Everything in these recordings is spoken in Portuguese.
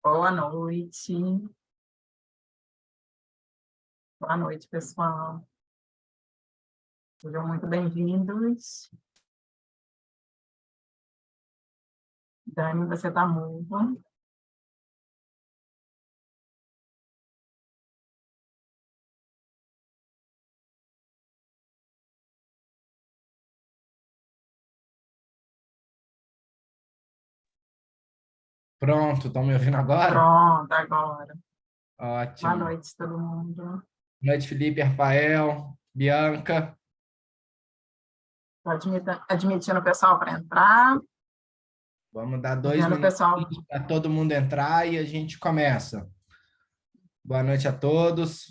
Boa noite. Boa noite, pessoal. Sejam muito bem-vindos. Dani, você está muda. Pronto, estão me ouvindo agora? Pronto, agora. Boa Ótimo. noite, todo mundo. Boa noite, Felipe, Rafael, Bianca. Estou admitindo o pessoal para entrar. Vamos dar 2 Vendo o pessoal, minutinhos para todo mundo entrar e a gente começa. Boa noite a todos.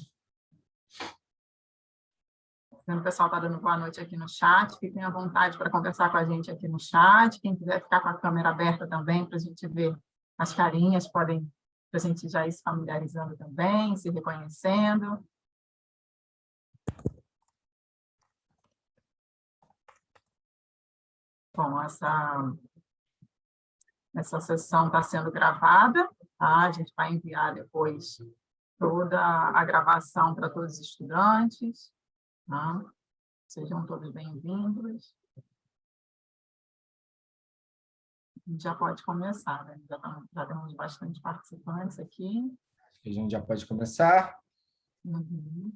vendo o pessoal está dando boa noite aqui no chat. Fiquem à vontade para conversar com a gente aqui no chat. Quem quiser ficar com a câmera aberta também, para a gente ver as carinhas, podem, para a gente já ir se familiarizando também, se reconhecendo. Bom, essa sessão está sendo gravada, tá? A gente vai enviar depois toda a gravação para todos os estudantes, tá? Sejam todos bem-vindos. A gente já pode começar, né? Já temos bastante participantes aqui. Acho que a gente já pode começar. Uhum.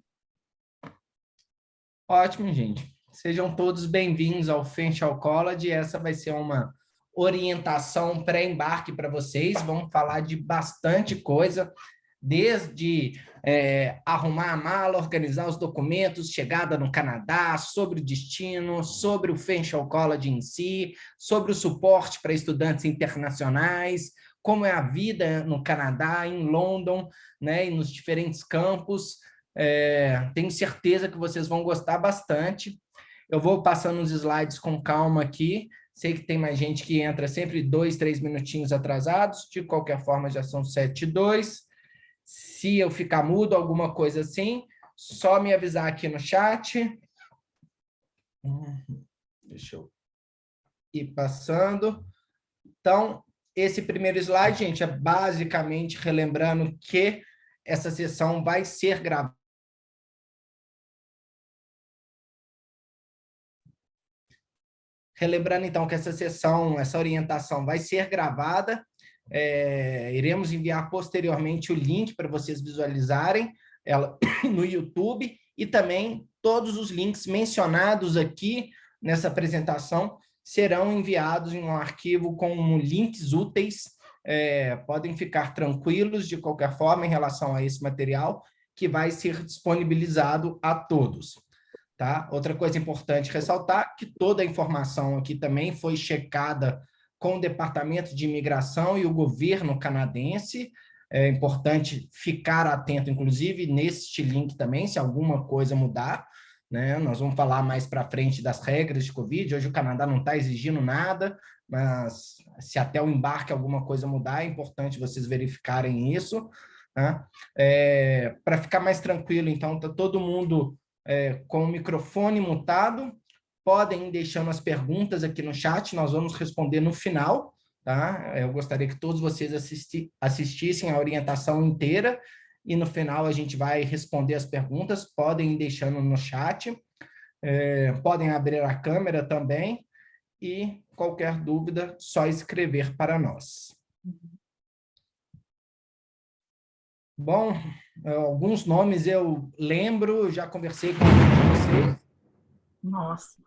Ótimo, gente. Sejam todos bem-vindos ao Fenchal College. Essa vai ser uma orientação pré-embarque para vocês. Vamos falar de bastante coisa, desde arrumar a mala, organizar os documentos, chegada no Canadá, sobre o destino, sobre o Fenchal College em si, sobre o suporte para estudantes internacionais, como é a vida no Canadá, em London, né, e nos diferentes campos. Tenho certeza que vocês vão gostar bastante. Eu vou passando os slides com calma aqui. Sei que tem mais gente que entra sempre 2, 3 minutinhos atrasados. De qualquer forma, já são 7:02. Se eu ficar mudo, alguma coisa assim, só me avisar aqui no chat. Deixa eu ir passando. Então, esse primeiro slide, gente, é basicamente relembrando que essa sessão vai ser gravada. Relembrando, então, que essa sessão, essa orientação vai ser gravada. Iremos enviar posteriormente o link para vocês visualizarem ela no YouTube e também todos os links mencionados aqui nessa apresentação serão enviados em um arquivo com links úteis. Podem ficar tranquilos de qualquer forma em relação a esse material que vai ser disponibilizado a todos. Tá? Outra coisa importante ressaltar que toda a informação aqui também foi checada com o Departamento de Imigração e o governo canadense. É importante ficar atento, inclusive, neste link também, se alguma coisa mudar. Né? Nós vamos falar mais para frente das regras de Covid. Hoje o Canadá não está exigindo nada, mas se até o embarque alguma coisa mudar, é importante vocês verificarem isso. Né? Para ficar mais tranquilo, então, está todo mundo com o microfone mutado. Podem ir deixando as perguntas aqui no chat, nós vamos responder no final, tá? Eu gostaria que todos vocês assistissem a orientação inteira e no final a gente vai responder as perguntas. Podem ir deixando no chat, podem abrir a câmera também e qualquer dúvida, só escrever para nós. Bom, alguns nomes eu lembro, já conversei com alguns de vocês. Nossa.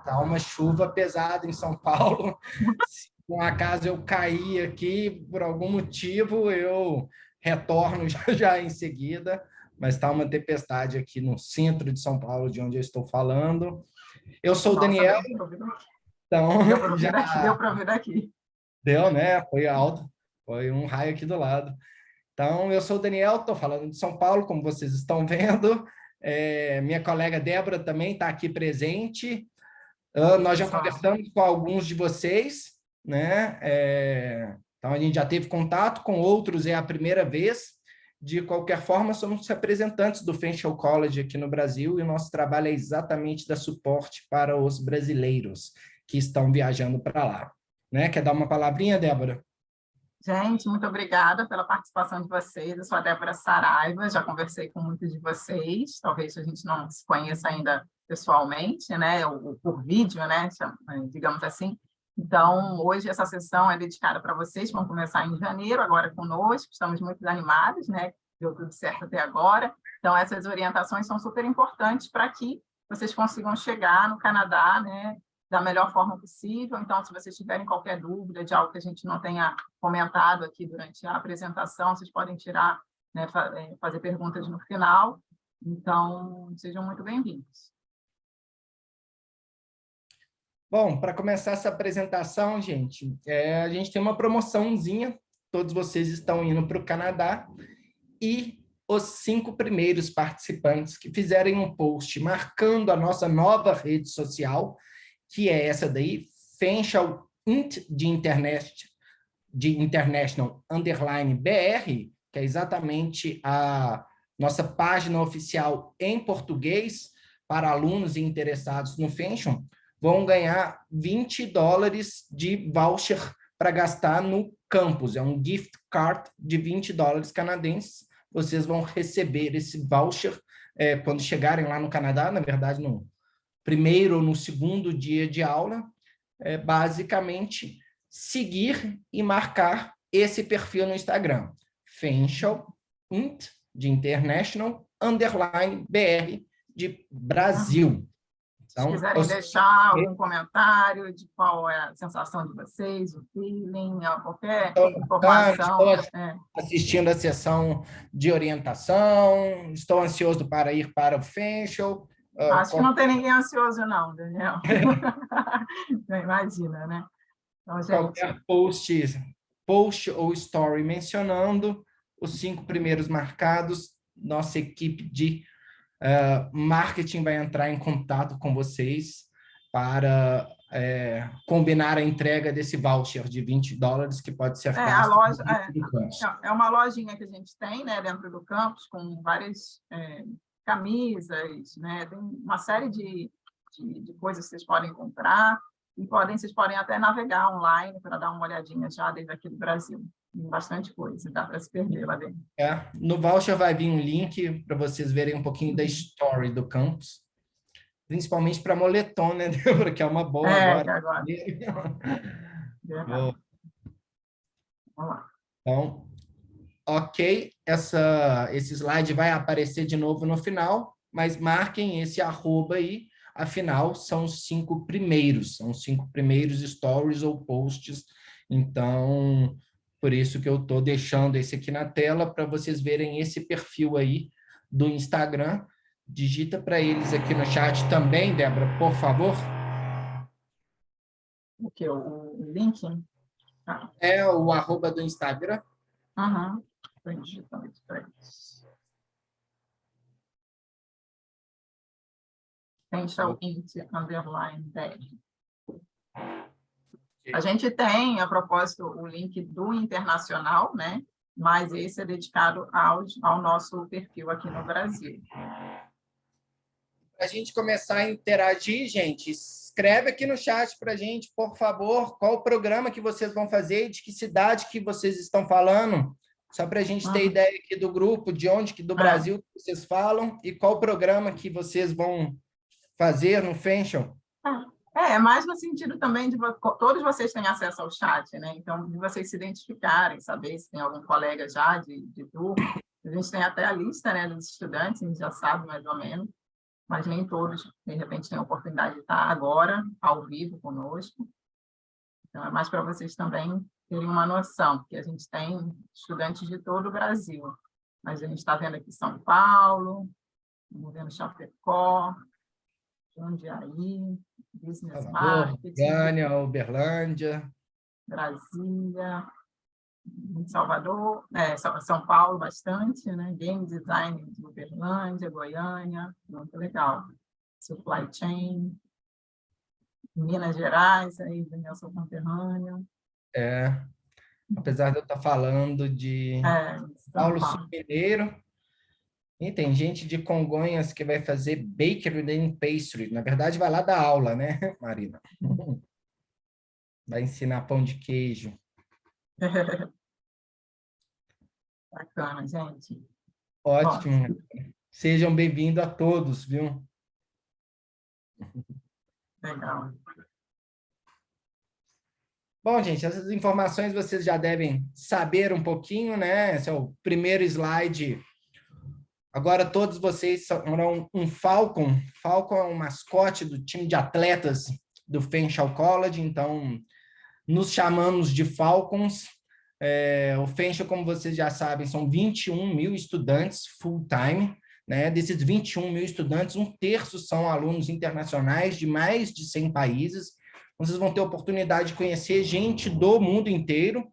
Tá uma chuva pesada em São Paulo. Se por um acaso eu cair aqui, por algum motivo, eu retorno já em seguida, mas está uma tempestade aqui no centro de São Paulo, de onde eu estou falando. Eu sou o Daniel, então Deu para ver daqui. Deu, né? Foi alto, foi um raio aqui do lado. Então, eu sou o Daniel, estou falando de São Paulo, como vocês estão vendo. Minha colega Débora também está aqui presente. Nós já conversamos com alguns de vocês, né? Então, a gente já teve contato com outros, é a primeira vez. De qualquer forma, somos representantes do Fenchal College aqui no Brasil e o nosso trabalho é exatamente dar suporte para os brasileiros que estão viajando para lá. Né? Quer dar uma palavrinha, Débora? Gente, muito obrigada pela participação de vocês. Eu sou a Débora Saraiva, já conversei com muitos de vocês, talvez a gente não se conheça ainda pessoalmente, né, ou por vídeo, né, digamos assim. Então, hoje essa sessão é dedicada para vocês, vão começar em janeiro, agora conosco, estamos muito animados, né, deu tudo certo até agora. Então, essas orientações são super importantes para que vocês consigam chegar no Canadá, né, da melhor forma possível. Então, se vocês tiverem qualquer dúvida de algo que a gente não tenha comentado aqui durante a apresentação, vocês podem tirar, né, fazer perguntas no final. Então, sejam muito bem-vindos. Bom, para começar essa apresentação, gente, a gente tem uma promoçãozinha. Todos vocês estão indo para o Canadá e os 5 primeiros participantes que fizerem um post marcando a nossa nova rede social, que é essa daí, Facial Int de International _ BR, que é exatamente a nossa página oficial em português para alunos e interessados no Fashion, vão ganhar $20 de voucher para gastar no campus. É um gift card de $20 canadenses. Vocês vão receber esse voucher quando chegarem lá no Canadá, na verdade, no primeiro ou no segundo dia de aula. Basicamente, seguir e marcar esse perfil no Instagram. Facial Int de International _ BR de Brasil. Se quiserem deixar algum comentário de qual é a sensação de vocês, o feeling, qualquer informação. Estou assistindo a sessão de orientação, estou ansioso para ir para o Facial. Acho que não tem ninguém ansioso, não, Daniel. Não imagina, né? Então, gente... Qualquer post ou story mencionando os 5 primeiros marcados, nossa equipe de marketing vai entrar em contato com vocês para combinar a entrega desse voucher de $20 que pode ser gasto. A loja é uma lojinha que a gente tem, né, dentro do campus, com várias camisas, né, tem uma série de coisas que vocês podem comprar e vocês podem até navegar online para dar uma olhadinha já desde aqui do Brasil. Tem bastante coisa, dá para se perder lá dentro. No voucher vai vir um link para vocês verem um pouquinho da história do campus, principalmente para moletom, né, Débora, que é uma boa agora. Vamos lá. Então, ok, esse slide vai aparecer de novo no final, mas marquem esse arroba aí, afinal, são os 5 primeiros, são os 5 primeiros stories ou posts, então, por isso que eu estou deixando esse aqui na tela, para vocês verem esse perfil aí do Instagram. Digita para eles aqui no chat também, Débora, por favor. O que? O link? É o arroba do Instagram. Estou digitando isso para eles. Facial Int _ BR. A gente tem, a propósito, o link do Internacional, né? Mas esse é dedicado ao nosso perfil aqui no Brasil. Para a gente começar a interagir, gente, escreve aqui no chat para a gente, por favor, qual o programa que vocês vão fazer e de que cidade que vocês estão falando, só para a gente ter ideia aqui do grupo, de onde que do Brasil que vocês falam e qual o programa que vocês vão fazer no Fashion. Mais no sentido também de todos vocês têm acesso ao chat, né? Então, de vocês se identificarem, saber se tem algum colega já de turma. A gente tem até a lista, né, dos estudantes, a gente já sabe mais ou menos, mas nem todos, de repente, têm a oportunidade de estar agora, ao vivo, conosco. Então, é mais para vocês também terem uma noção, porque a gente tem estudantes de todo o Brasil. Mas a gente está vendo aqui São Paulo, estamos vendo Chapecó, Jundiaí, Business Marketing, Goiânia, Uberlândia, Brasília, Salvador, São Paulo bastante, né? Game Design de Uberlândia, Goiânia, muito legal. Supply Chain, Minas Gerais, aí Daniel, seu conterrâneo. Apesar de eu estar falando de Paulo Sul Mineiro, e tem gente de Congonhas que vai fazer Bakery and Pastry. Na verdade, vai lá dar aula, né, Marina? Vai ensinar pão de queijo. Bacana, gente. Ótimo. Sejam bem-vindos a todos, viu? Legal. Bom, gente, essas informações vocês já devem saber um pouquinho, né? Esse é o primeiro slide. Agora todos vocês serão um Falcon. Falcon é um mascote do time de atletas do Fanshawe College, então nos chamamos de Falcons. O Fanshawe, como vocês já sabem, são 21 mil estudantes full-time, né? Desses 21 mil estudantes, um terço são alunos internacionais de mais de 100 países. Vocês vão ter a oportunidade de conhecer gente do mundo inteiro.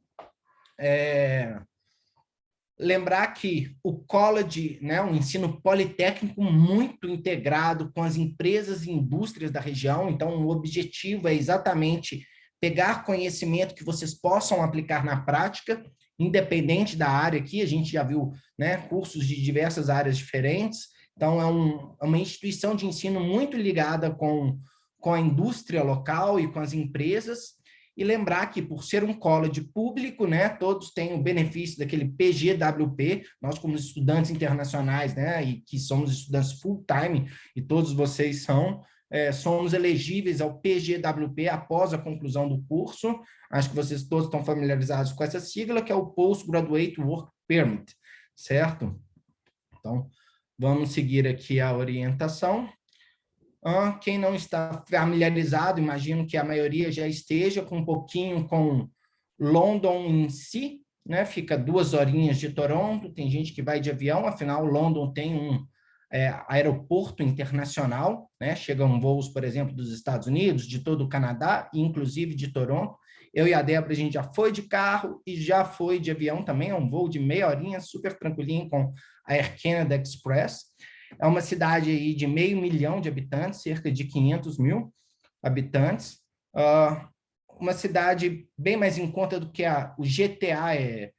Lembrar que o college, né, um ensino politécnico muito integrado com as empresas e indústrias da região, então o objetivo é exatamente pegar conhecimento que vocês possam aplicar na prática, independente da área aqui, a gente já viu, né, cursos de diversas áreas diferentes, então é uma instituição de ensino muito ligada com a indústria local e com as empresas, e lembrar que, por ser um college público, né, todos têm o benefício daquele PGWP, nós como estudantes internacionais, né, e que somos estudantes full-time, e todos vocês somos elegíveis ao PGWP após a conclusão do curso. Acho que vocês todos estão familiarizados com essa sigla, que é o Postgraduate Work Permit, certo? Então, vamos seguir aqui a orientação. Quem não está familiarizado, imagino que a maioria já esteja com um pouquinho com London em si, né? Fica 2 horinhas de Toronto, tem gente que vai de avião, afinal, London tem um aeroporto internacional, né? Chegam voos, por exemplo, dos Estados Unidos, de todo o Canadá, inclusive de Toronto. Eu e a Débora, a gente já foi de carro e já foi de avião também, é um voo de meia horinha, super tranquilinho com a Air Canada Express. É uma cidade aí de 500 mil de habitantes, cerca de 500 mil habitantes. Uma cidade bem mais em conta do que o GTA,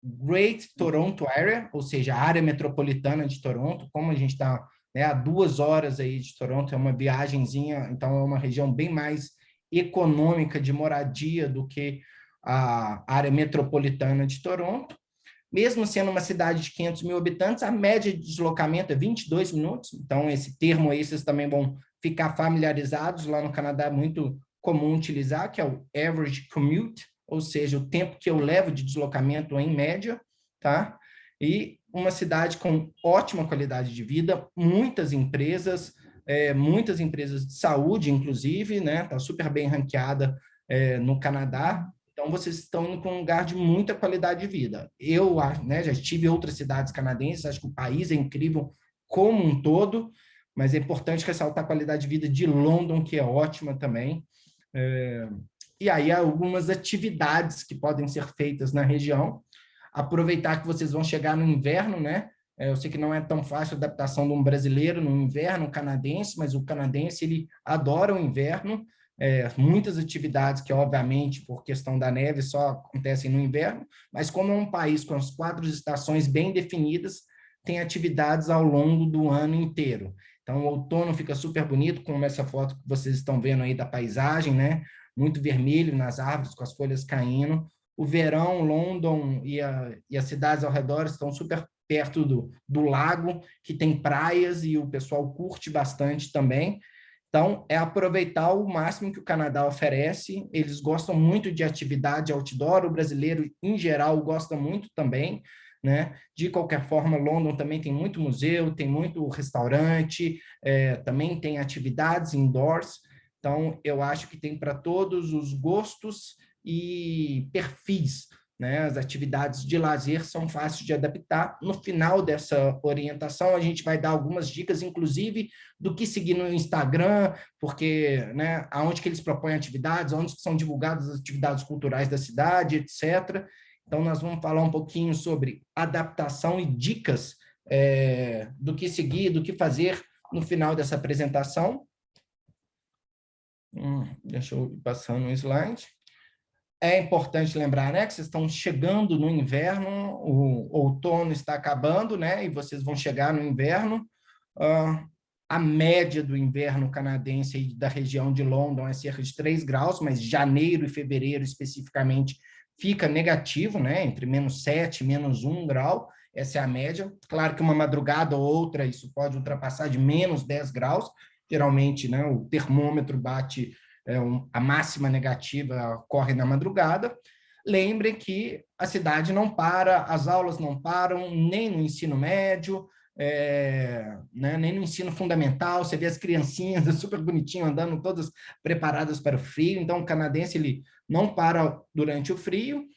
Great Toronto Area, ou seja, a área metropolitana de Toronto. Como a gente está, né, a 2 horas aí de Toronto, é uma viagenzinha, então é uma região bem mais econômica de moradia do que a área metropolitana de Toronto. Mesmo sendo uma cidade de 500 mil habitantes, a média de deslocamento é 22 minutos. Então, esse termo aí vocês também vão ficar familiarizados. Lá no Canadá é muito comum utilizar, que é o average commute, ou seja, o tempo que eu levo de deslocamento em média, tá? E uma cidade com ótima qualidade de vida, muitas empresas de saúde, inclusive, né? Está super bem ranqueada no Canadá. Então, vocês estão indo para um lugar de muita qualidade de vida. Eu, né, já estive em outras cidades canadenses, acho que o país é incrível como um todo, mas é importante ressaltar a qualidade de vida de London, que é ótima também. E aí, algumas atividades que podem ser feitas na região. Aproveitar que vocês vão chegar no inverno, né? Eu sei que não é tão fácil a adaptação de um brasileiro no inverno canadense, mas o canadense, ele adora o inverno. Muitas atividades que, obviamente, por questão da neve, só acontecem no inverno, mas como é um país com as 4 estações bem definidas, tem atividades ao longo do ano inteiro. Então, o outono fica super bonito, como essa foto que vocês estão vendo aí da paisagem, né? Muito vermelho nas árvores, com as folhas caindo. O verão, London e as cidades ao redor estão super perto do lago, que tem praias e o pessoal curte bastante também. Então, é aproveitar o máximo que o Canadá oferece. Eles gostam muito de atividade outdoor, o brasileiro, em geral, gosta muito também, né? De qualquer forma, London também tem muito museu, tem muito restaurante, também tem atividades indoors. Então, eu acho que tem para todos os gostos e perfis, né? As atividades de lazer são fáceis de adaptar. No final dessa orientação, a gente vai dar algumas dicas, inclusive, do que seguir no Instagram, porque, né, aonde que eles propõem atividades, onde são divulgadas as atividades culturais da cidade, etc. Então, nós vamos falar um pouquinho sobre adaptação e dicas do que seguir, do que fazer no final dessa apresentação. Deixa eu ir passando um slide. É importante lembrar, né, que vocês estão chegando no inverno, o outono está acabando, né, e vocês vão chegar no inverno. A média do inverno canadense e da região de London é cerca de 3 graus, mas janeiro e fevereiro, especificamente, fica negativo, né, entre -7 e -1 grau, essa é a média. Claro que uma madrugada ou outra isso pode ultrapassar de -10 graus, geralmente, né, o termômetro bate, a máxima negativa ocorre na madrugada. Lembrem que a cidade não para, as aulas não param, nem no ensino médio, né, nem no ensino fundamental. Você vê as criancinhas super bonitinho andando, todas preparadas para o frio. Então, o canadense ele não para durante o frio.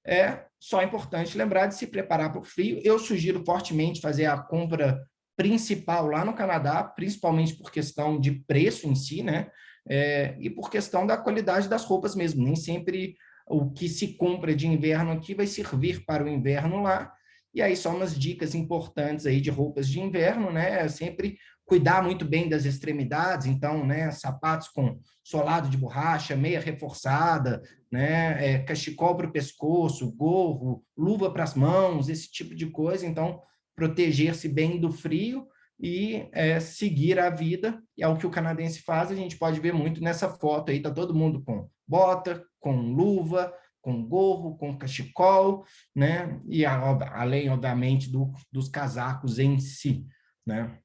É só importante lembrar de se preparar para o frio. Eu sugiro fortemente fazer a compra principal lá no Canadá, principalmente por questão de preço em si, né? E por questão da qualidade das roupas mesmo. Nem sempre o que se compra de inverno aqui vai servir para o inverno lá. E aí só umas dicas importantes aí de roupas de inverno, né? Sempre cuidar muito bem das extremidades, então, né, sapatos com solado de borracha, meia reforçada, né, cachecol para o pescoço, gorro, luva para as mãos, esse tipo de coisa. Então, proteger-se bem do frio e seguir a vida, e é o que o canadense faz. A gente pode ver muito nessa foto aí, tá todo mundo com bota, com luva, com gorro, com cachecol, né? E além, obviamente, dos casacos em si, né?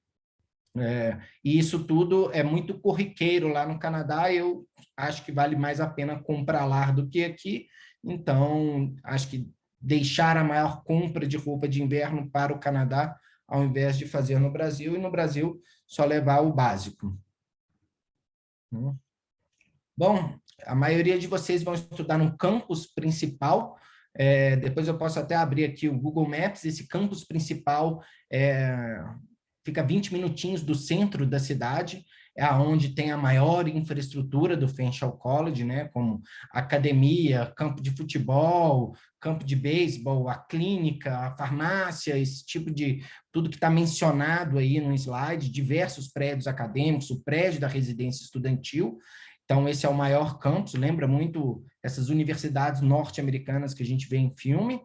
E isso tudo é muito corriqueiro lá no Canadá. Eu acho que vale mais a pena comprar lá do que aqui. Então, acho que deixar a maior compra de roupa de inverno para o Canadá, ao invés de fazer no Brasil, e no Brasil só levar o básico. Bom, a maioria de vocês vão estudar no campus principal. Depois eu posso até abrir aqui o Google Maps. Esse campus principal fica 20 minutinhos do centro da cidade, é aonde tem a maior infraestrutura do Fanshawe College, né, como academia, campo de futebol, campo de beisebol, a clínica, a farmácia, esse tipo de tudo que está mencionado aí no slide, diversos prédios acadêmicos, o prédio da residência estudantil. Então, esse é o maior campus, lembra muito essas universidades norte-americanas que a gente vê em filme.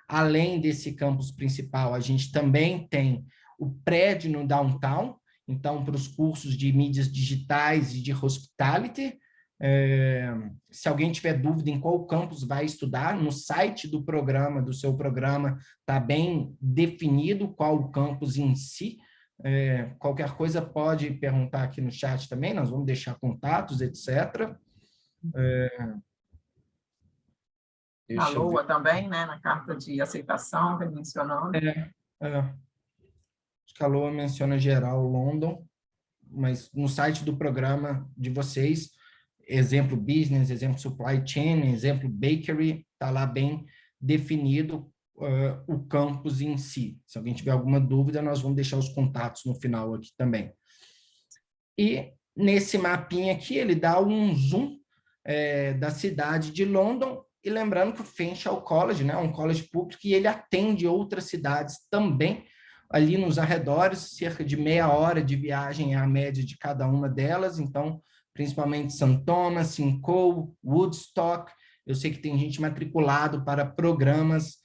Além desse campus principal, a gente também tem o prédio no downtown, então, para os cursos de mídias digitais e de hospitality. Se alguém tiver dúvida em qual campus vai estudar, no site do programa, do seu programa, está bem definido qual o campus em si. Qualquer coisa pode perguntar aqui no chat também, nós vamos deixar contatos, etc. A LOA também, né, na carta de aceitação que ele mencionou. Acho que a LOA menciona geral London, mas no site do programa de vocês, exemplo business, exemplo supply chain, exemplo bakery, está lá bem definido o campus em si. Se alguém tiver alguma dúvida, nós vamos deixar os contatos no final aqui também. E nesse mapinha aqui, ele dá um zoom da cidade de London, e lembrando que o Fanshawe College, né, é um college público, e ele atende outras cidades também, ali nos arredores, cerca de meia hora de viagem é a média de cada uma delas. Então, principalmente St. Thomas, Simcoe, Woodstock. Eu sei que tem gente matriculado para programas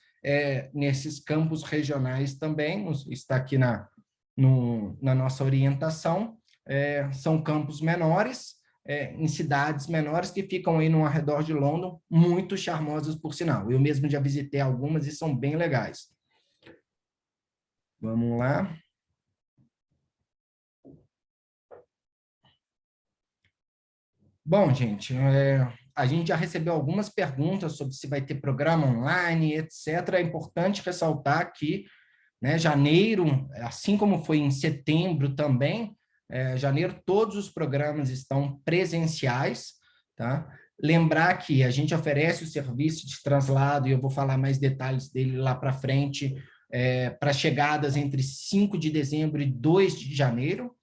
nesses campos regionais também, está aqui na nossa orientação. São campos menores, em cidades menores que ficam aí no arredor de London, muito charmosas por sinal. Eu mesmo já visitei algumas e são bem legais. Vamos lá. Bom, gente, a gente já recebeu algumas perguntas sobre se vai ter programa online, etc. É importante ressaltar que, né, janeiro, assim como foi em setembro também, janeiro todos os programas estão presenciais, tá? Lembrar que a gente oferece o serviço de translado, e eu vou falar mais detalhes dele lá para frente, para chegadas entre 5 de dezembro e 2 de janeiro,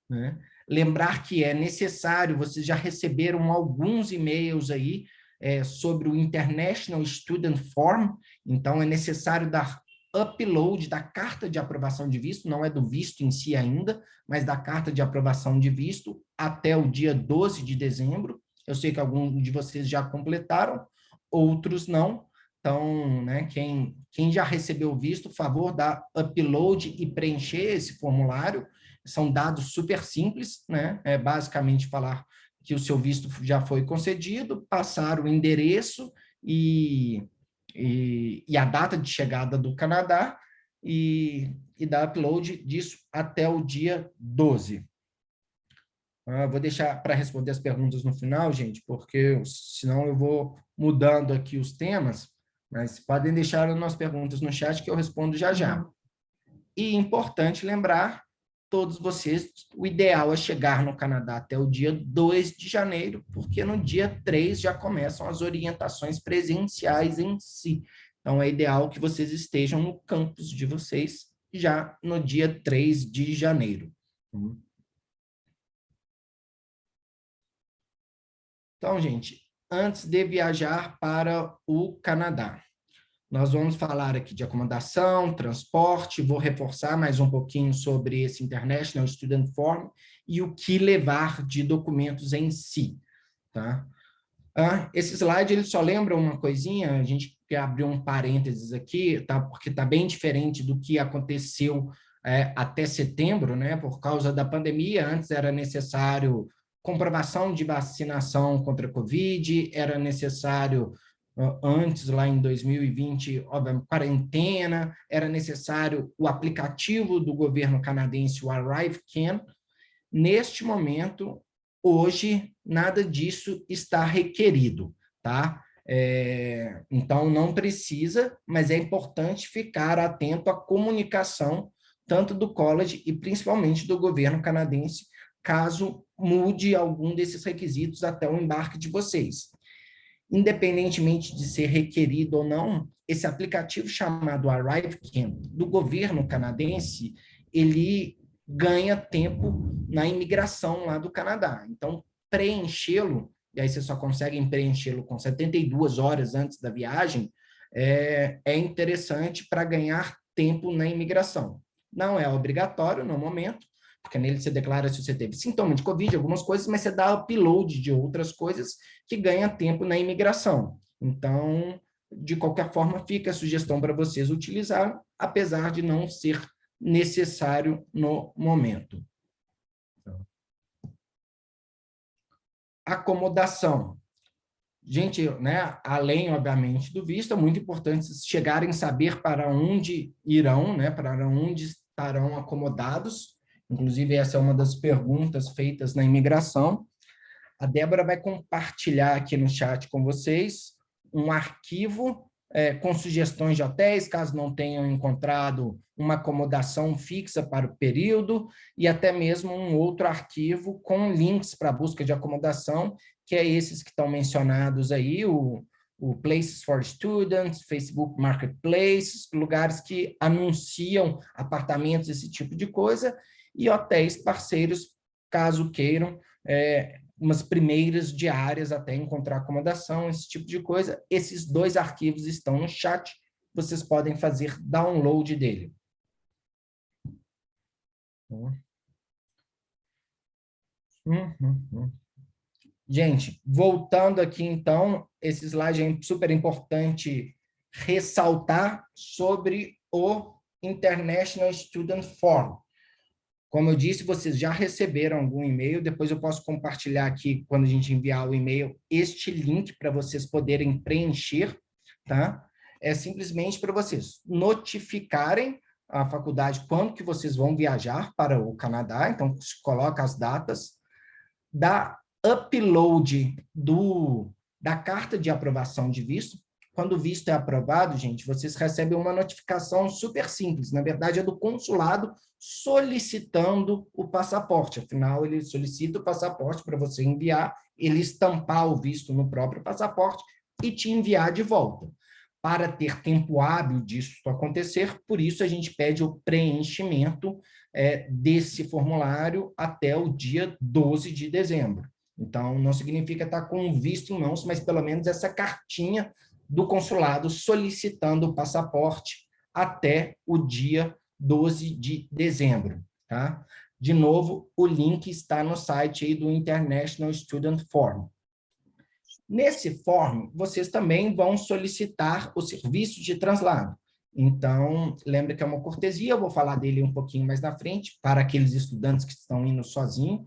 né? Lembrar que é necessário, vocês já receberam alguns e-mails aí sobre o International Student Form, então é necessário dar upload da carta de aprovação de visto, não é do visto em si ainda, mas da carta de aprovação de visto até o dia 12 de dezembro. Eu sei que alguns de vocês já completaram, outros não. Então, né, quem já recebeu o visto, por favor, dá upload e preencher esse formulário. São dados super simples, né? É basicamente falar que o seu visto já foi concedido, passar o endereço e e a data de chegada do Canadá e dar upload disso até o dia 12. Vou deixar para responder as perguntas no final, gente, porque senão eu vou mudando aqui os temas, mas podem deixar as perguntas no chat que eu respondo já já. E importante lembrar, todos vocês, o ideal é chegar no Canadá até o dia 2 de janeiro, porque no dia 3 já começam as orientações presenciais em si. Então, é ideal que vocês estejam no campus de vocês já no dia 3 de janeiro. Então, gente, antes de viajar para o Canadá, nós vamos falar aqui de acomodação, transporte, vou reforçar mais um pouquinho sobre esse International Student Form e o que levar de documentos em si, tá? Esse slide, ele só lembra uma coisinha, a gente quer abrir um parênteses aqui, tá? Porque está bem diferente do que aconteceu até setembro, né? Por causa da pandemia, antes era necessário comprovação de vacinação contra a Covid, era necessário, antes, lá em 2020, obviamente, quarentena, era necessário o aplicativo do governo canadense, o ArriveCan. Neste momento, hoje, nada disso está requerido, tá? Então, não precisa, mas é importante ficar atento à comunicação, tanto do college e principalmente do governo canadense, caso mude algum desses requisitos até o embarque de vocês. Independentemente de ser requerido ou não, esse aplicativo chamado ArriveCan, do governo canadense, ele ganha tempo na imigração lá do Canadá. Então, preenchê-lo, e aí você só consegue preenchê-lo com 72 horas antes da viagem, é interessante para ganhar tempo na imigração. Não é obrigatório no momento, porque nele você declara se você teve sintoma de Covid, algumas coisas, mas você dá upload de outras coisas que ganha tempo na imigração. Então, de qualquer forma, fica a sugestão para vocês utilizar, apesar de não ser necessário no momento. Acomodação. Gente, né, além, obviamente, do visto, é muito importante chegarem a saber para onde irão, né, para onde estarão acomodados. Inclusive, essa é uma das perguntas feitas na imigração. A Débora vai compartilhar aqui no chat com vocês um arquivo com sugestões de hotéis, caso não tenham encontrado uma acomodação fixa para o período, e até mesmo um outro arquivo com links para a busca de acomodação, que é esses que estão mencionados aí, o Places for Students, Facebook Marketplace, lugares que anunciam apartamentos, esse tipo de coisa, e hotéis parceiros, caso queiram, umas primeiras diárias até encontrar acomodação, esse tipo de coisa. Esses dois arquivos estão no chat, vocês podem fazer download dele. Gente, voltando aqui então, esse slide é super importante ressaltar sobre o International Student Form. Como eu disse, vocês já receberam algum e-mail, depois eu posso compartilhar aqui, quando a gente enviar o e-mail, este link para vocês poderem preencher, tá? É simplesmente para vocês notificarem a faculdade quando que vocês vão viajar para o Canadá, então coloca as datas, dá upload da carta de aprovação de visto. Quando o visto é aprovado, gente, vocês recebem uma notificação super simples. Na verdade, é do consulado solicitando o passaporte. Afinal, ele solicita o passaporte para você enviar, ele estampar o visto no próprio passaporte e te enviar de volta. Para ter tempo hábil disso acontecer, por isso a gente pede o preenchimento desse formulário até o dia 12 de dezembro. Então, não significa estar com o visto em mãos, mas pelo menos essa cartinha do consulado solicitando o passaporte até o dia 12 de dezembro, tá? De novo, o link está no site aí do International Student Form. Nesse form, vocês também vão solicitar o serviço de translado. Então, lembra que é uma cortesia, eu vou falar dele um pouquinho mais na frente, para aqueles estudantes que estão indo sozinhos.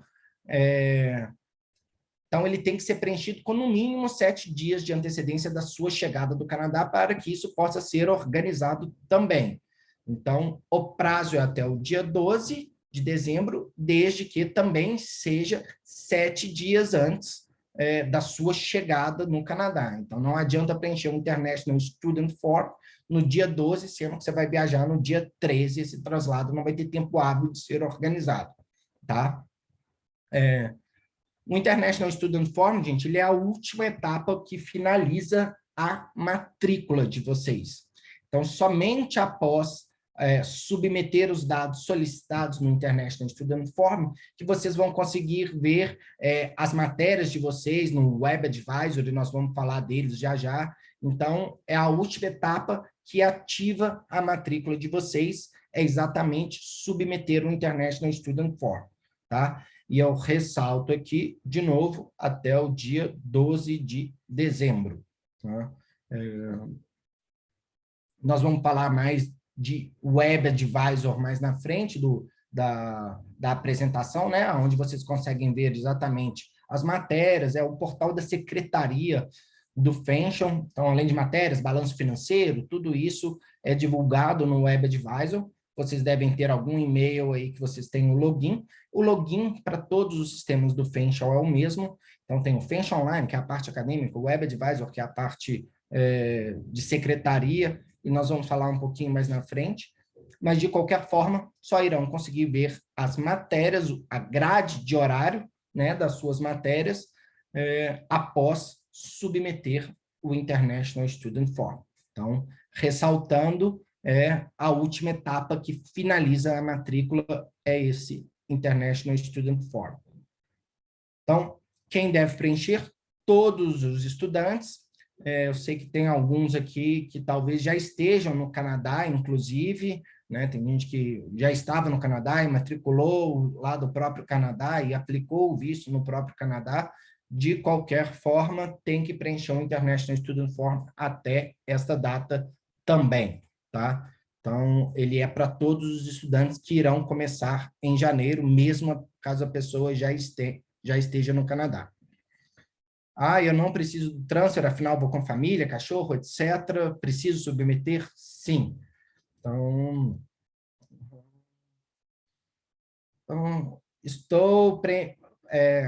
Então, ele tem que ser preenchido com, no mínimo, 7 dias de antecedência da sua chegada do Canadá para que isso possa ser organizado também. Então, o prazo é até o dia 12 de dezembro, desde que também seja 7 dias antes da sua chegada no Canadá. Então, não adianta preencher o International Student Form no dia 12, sendo que você vai viajar no dia 13, esse traslado não vai ter tempo hábil de ser organizado, tá? O International Student Form, gente, ele é a última etapa que finaliza a matrícula de vocês. Então, somente após submeter os dados solicitados no International Student Form, que vocês vão conseguir ver as matérias de vocês no Web Advisor, e nós vamos falar deles já já. Então, é a última etapa que ativa a matrícula de vocês, é exatamente submeter o International Student Form, tá? E eu ressalto aqui, de novo, até o dia 12 de dezembro. Tá? Nós vamos falar mais de Web Advisor mais na frente da apresentação, né? Onde vocês conseguem ver exatamente as matérias, é o portal da secretaria do Fenchon. Então, além de matérias, balanço financeiro, tudo isso é divulgado no Web Advisor. Vocês devem ter algum e-mail aí que vocês têm o login. O login para todos os sistemas do Fenchon é o mesmo. Então, tem o Fenchon Online, que é a parte acadêmica, o Web Advisor, que é a parte de secretaria, e nós vamos falar um pouquinho mais na frente. Mas, de qualquer forma, só irão conseguir ver as matérias, a grade de horário, né, das suas matérias, após submeter o International Student Form. Então, ressaltando, a última etapa que finaliza a matrícula é esse International Student Form. Então, quem deve preencher? Todos os estudantes. Eu sei que tem alguns aqui que talvez já estejam no Canadá, inclusive, né? Tem gente que já estava no Canadá e matriculou lá do próprio Canadá e aplicou o visto no próprio Canadá. De qualquer forma, tem que preencher o International Student Form até esta data também, tá? Então, ele é para todos os estudantes que irão começar em janeiro, mesmo caso a pessoa já esteja no Canadá. Eu não preciso do transfer, afinal vou com família, cachorro, etc. Preciso submeter? Sim. Então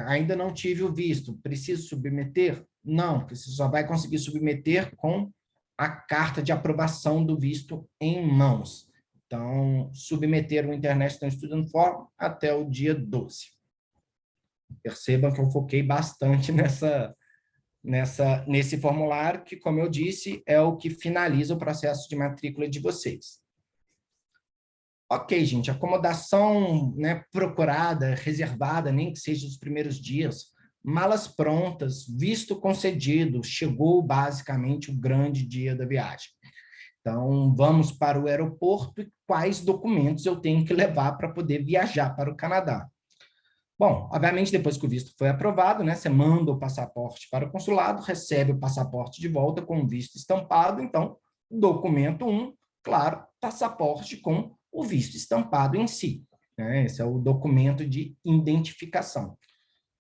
ainda não tive o visto. Preciso submeter? Não, porque você só vai conseguir submeter com a carta de aprovação do visto em mãos. Então, submeter o International Student Form até o dia 12. Percebam que eu foquei bastante nesse formulário, que, como eu disse, é o que finaliza o processo de matrícula de vocês. Ok, gente, acomodação, né, procurada, reservada, nem que seja os primeiros dias, malas prontas, visto concedido, chegou basicamente o grande dia da viagem. Então, vamos para o aeroporto e quais documentos eu tenho que levar para poder viajar para o Canadá. Bom, obviamente, depois que o visto foi aprovado, né, você manda o passaporte para o consulado, recebe o passaporte de volta com o visto estampado. Então, documento 1, claro, passaporte com o visto estampado em si, né? Esse é o documento de identificação.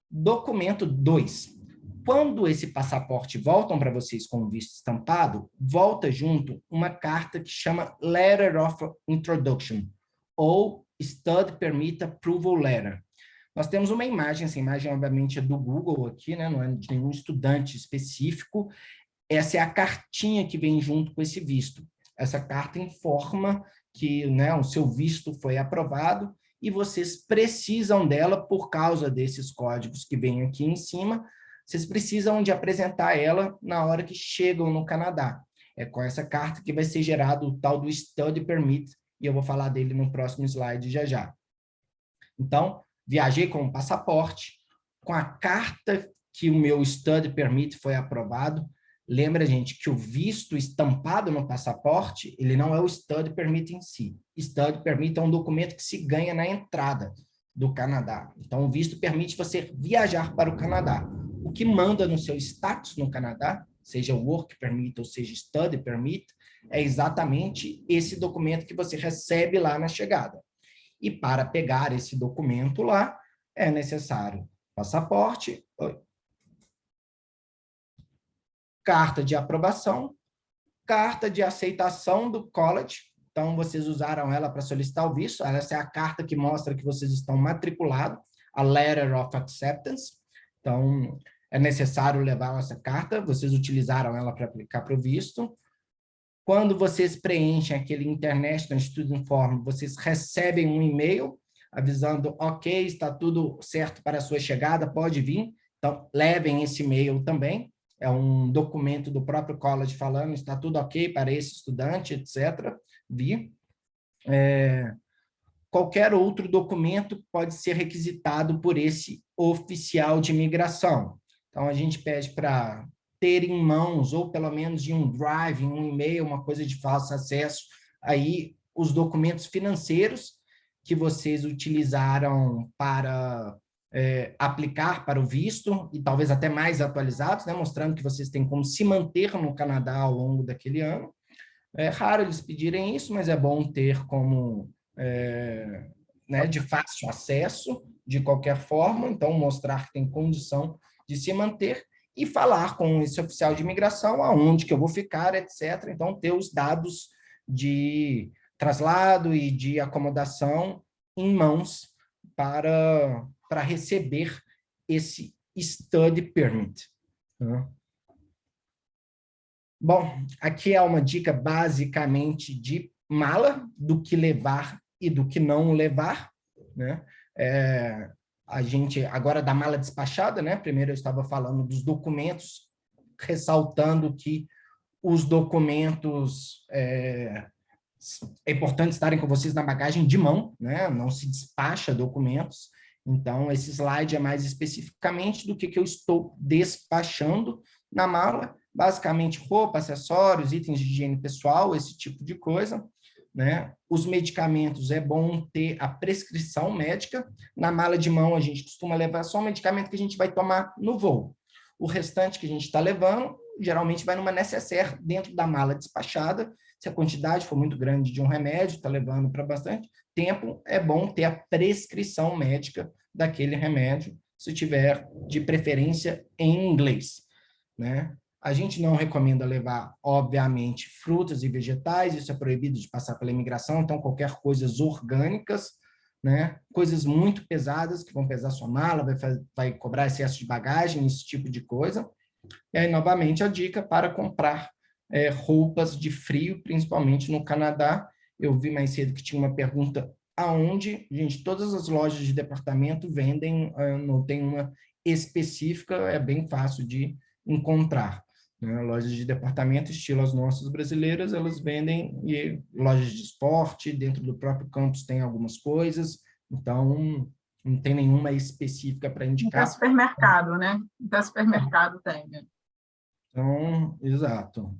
Documento 2. Quando esse passaporte voltam para vocês com o visto estampado, volta junto uma carta que chama Letter of Introduction, ou Study Permit Approval Letter. Nós temos uma imagem, essa imagem, obviamente, é do Google aqui, né? Não é de nenhum estudante específico. Essa é a cartinha que vem junto com esse visto. Essa carta informa que, né, o seu visto foi aprovado e vocês precisam dela por causa desses códigos que vêm aqui em cima. Vocês precisam de apresentar ela na hora que chegam no Canadá. É com essa carta que vai ser gerado o tal do Study Permit, e eu vou falar dele no próximo slide já já. Então, viajei com o passaporte, com a carta que o meu Study Permit foi aprovado. Lembra, gente, que o visto estampado no passaporte, ele não é o Study Permit em si. Study Permit é um documento que se ganha na entrada do Canadá. Então, o visto permite você viajar para o Canadá. O que manda no seu status no Canadá, seja Work Permit ou seja Study Permit, é exatamente esse documento que você recebe lá na chegada. E para pegar esse documento lá, é necessário passaporte, carta de aprovação, carta de aceitação do college. Então, vocês usaram ela para solicitar o visto. Essa é a carta que mostra que vocês estão matriculados, a Letter of Acceptance. Então, é necessário levar essa carta. Vocês utilizaram ela para aplicar para o visto. Quando vocês preenchem aquele International Student Form, vocês recebem um e-mail avisando, ok, está tudo certo para a sua chegada, pode vir. Então, levem esse e-mail também. É um documento do próprio college falando, está tudo ok para esse estudante, etc. Vir. Qualquer outro documento pode ser requisitado por esse oficial de imigração. Então, a gente pede para ter em mãos, ou pelo menos em um drive, em um e-mail, uma coisa de fácil acesso, aí os documentos financeiros que vocês utilizaram para aplicar para o visto, e talvez até mais atualizados, né, mostrando que vocês têm como se manter no Canadá ao longo daquele ano. É raro eles pedirem isso, mas é bom ter como né, de fácil acesso, de qualquer forma, então mostrar que tem condição de se manter e falar com esse oficial de imigração aonde que eu vou ficar, etc. Então, ter os dados de traslado e de acomodação em mãos para receber esse study permit. Bom, aqui é uma dica basicamente de mala, do que levar e do que não levar, né? A gente, agora da mala despachada, né? Primeiro eu estava falando dos documentos, ressaltando que os documentos é importante estarem com vocês na bagagem de mão, né? Não se despacha documentos. Então, esse slide é mais especificamente do que eu estou despachando na mala, basicamente roupa, acessórios, itens de higiene pessoal, esse tipo de coisa, né? Os medicamentos, é bom ter a prescrição médica. Na mala de mão, a gente costuma levar só o medicamento que a gente vai tomar no voo. O restante que a gente está levando, geralmente vai numa necessaire dentro da mala despachada. Se a quantidade for muito grande de um remédio, está levando para bastante tempo, é bom ter a prescrição médica daquele remédio, se tiver de preferência em inglês, né? A gente não recomenda levar, obviamente, frutas e vegetais, isso é proibido de passar pela imigração, então qualquer coisas orgânicas, né? Coisas muito pesadas que vão pesar sua mala, vai cobrar excesso de bagagem, esse tipo de coisa. E aí, novamente, a dica para comprar roupas de frio, principalmente no Canadá. Eu vi mais cedo que tinha uma pergunta aonde, gente, todas as lojas de departamento vendem, não tem uma específica, é bem fácil de encontrar. Né? Lojas de departamento, estilo as nossas brasileiras, elas vendem, e lojas de esporte, dentro do próprio campus tem algumas coisas, então não tem nenhuma específica para indicar. Até supermercado, né? Até supermercado tem, né? Então, exato.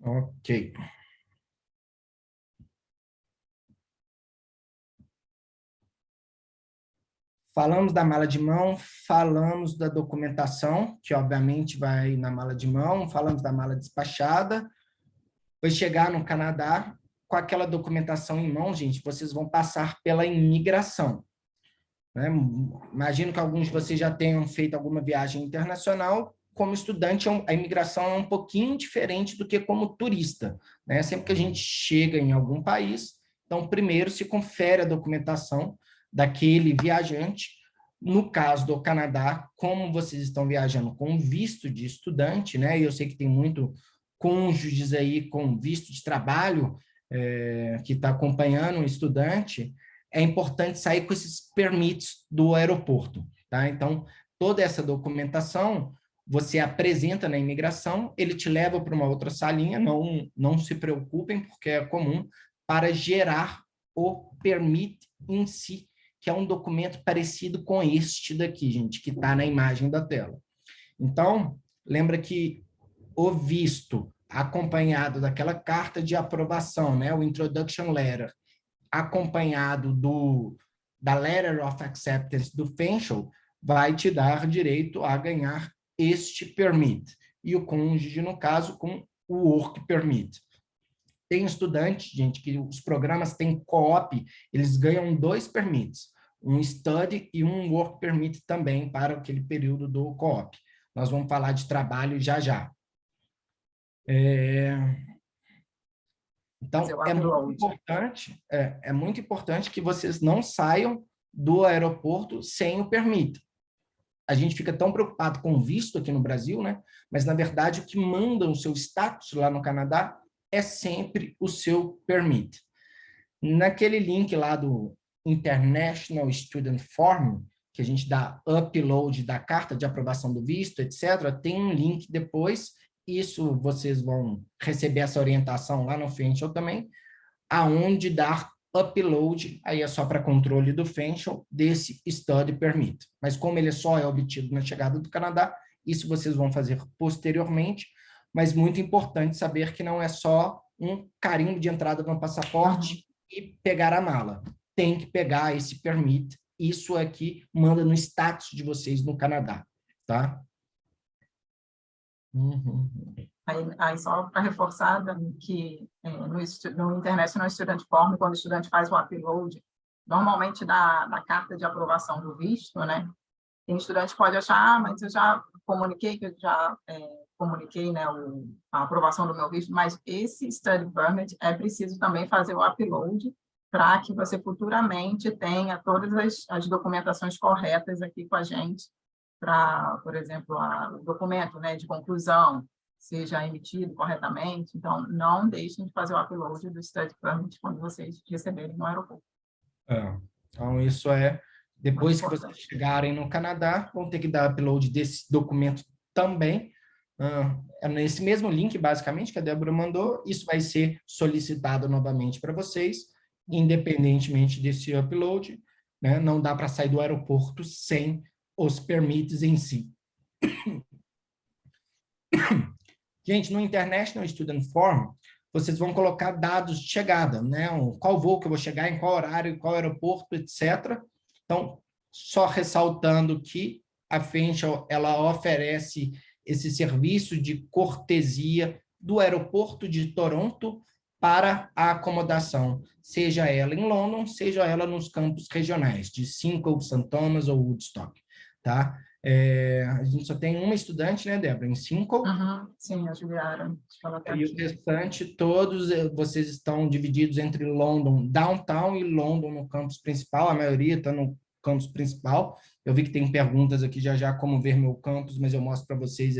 Ok. Falamos da mala de mão, falamos da documentação, que obviamente vai na mala de mão, falamos da mala despachada. Vai chegar no Canadá com aquela documentação em mão, gente, vocês vão passar pela imigração. Né? Imagino que alguns de vocês já tenham feito alguma viagem internacional. Como estudante, a imigração é um pouquinho diferente do que como turista. Né? Sempre que a gente chega em algum país, então, primeiro se confere a documentação daquele viajante. No caso do Canadá, como vocês estão viajando com visto de estudante, né? E eu sei que tem muito cônjuges aí com visto de trabalho que está acompanhando o estudante, é importante sair com esses permits do aeroporto, tá? Então, toda essa documentação você apresenta na imigração, ele te leva para uma outra salinha, não se preocupem, porque é comum, para gerar o permit em si, que é um documento parecido com este daqui, gente, que está na imagem da tela. Então, lembra que o visto acompanhado daquela carta de aprovação, né, o Introduction Letter, acompanhado da Letter of Acceptance do FENSHL, vai te dar direito a ganhar este permit. E o cônjuge, no caso, com o Work Permit. Tem estudante, gente, que os programas têm co-op, eles ganham 2 permits, um Study e um Work Permit também para aquele período do co-op. Nós vamos falar de trabalho já já. Então, é muito importante que vocês não saiam do aeroporto sem o permit. A gente fica tão preocupado com o visto aqui no Brasil, né? Mas, na verdade, o que manda o seu status lá no Canadá é sempre o seu permit. Naquele link lá do International Student Form, que a gente dá upload da carta de aprovação do visto, etc., tem um link depois, isso vocês vão receber essa orientação lá no Facial também, aonde dar upload, aí é só para controle do Facial, desse Study Permit. Mas como ele só é obtido na chegada do Canadá, isso vocês vão fazer posteriormente, mas muito importante saber que não é só um carimbo de entrada no passaporte e pegar a mala. Tem que pegar esse permit, isso aqui manda no status de vocês no Canadá, tá? Aí só para reforçar, Dani, que no International Student Form, quando o estudante faz o upload, normalmente da carta de aprovação do visto, né? Tem estudante que pode achar, mas eu já comuniquei, que eu já comuniquei, né, a aprovação do meu visto, mas esse Study Permit é preciso também fazer o upload para que você futuramente tenha todas as documentações corretas aqui com a gente, para, por exemplo, o documento, né, de conclusão seja emitido corretamente. Então, não deixem de fazer o upload do Study Permit quando vocês receberem no aeroporto. Então, isso depois que vocês chegarem no Canadá, vão ter que dar upload desse documento também. É nesse mesmo link, basicamente, que a Débora mandou. Isso vai ser solicitado novamente para vocês, independentemente desse upload, né? Não dá para sair do aeroporto sem os permits em si. Gente, no International Student Form, vocês vão colocar dados de chegada, né? Qual voo que eu vou chegar, em qual horário, em qual aeroporto, etc. Então, só ressaltando que a Facial, ela oferece esse serviço de cortesia do aeroporto de Toronto para a acomodação, seja ela em London, seja ela nos campos regionais, de Simcoe, St. Thomas ou Woodstock, tá? A gente só tem uma estudante, né, Débora, em Simcoe. Sim, a Juliara. E o restante, todos vocês estão divididos entre London Downtown e London no campus principal. A maioria está no campus principal. Eu vi que tem perguntas aqui já já como ver meu campus, mas eu mostro para vocês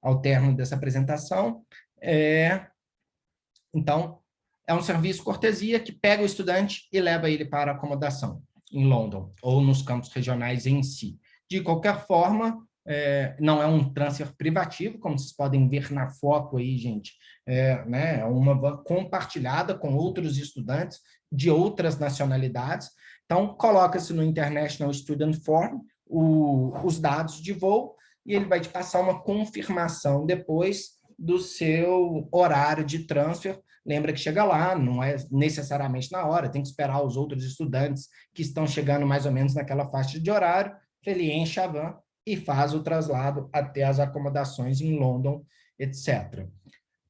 ao término dessa apresentação. Então, é um serviço cortesia que pega o estudante e leva ele para a acomodação em London ou nos campos regionais em si. De qualquer forma, não é um transfer privativo, como vocês podem ver na foto aí, gente. É uma van compartilhada com outros estudantes de outras nacionalidades. Então, coloca-se no International Student Form os dados de voo e ele vai te passar uma confirmação depois do seu horário de transfer. Lembra que chega lá, não é necessariamente na hora, tem que esperar os outros estudantes que estão chegando mais ou menos naquela faixa de horário, ele enche a van e faz o traslado até as acomodações em London, etc.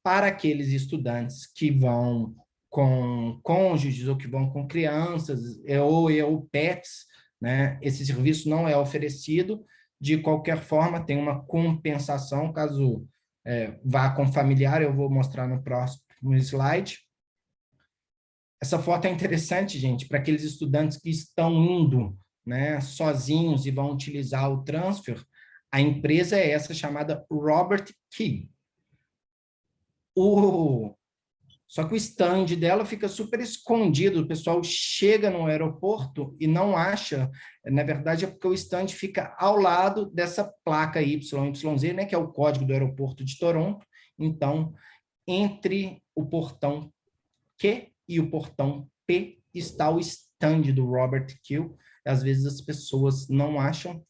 Para aqueles estudantes que vão com cônjuges ou que vão com crianças ou pets, né, esse serviço não é oferecido. De qualquer forma, tem uma compensação caso vá com familiar, eu vou mostrar no próximo slide. Essa foto é interessante, gente, para aqueles estudantes que estão indo, né, sozinhos e vão utilizar o transfer. A empresa é essa chamada Robert Key. Só que o stand dela fica super escondido, o pessoal chega no aeroporto e não acha, na verdade é porque o stand fica ao lado dessa placa YYZ, né, que é o código do aeroporto de Toronto. Então, entre o portão Q e o portão P está o stand do Robert Kill. Às vezes as pessoas não acham.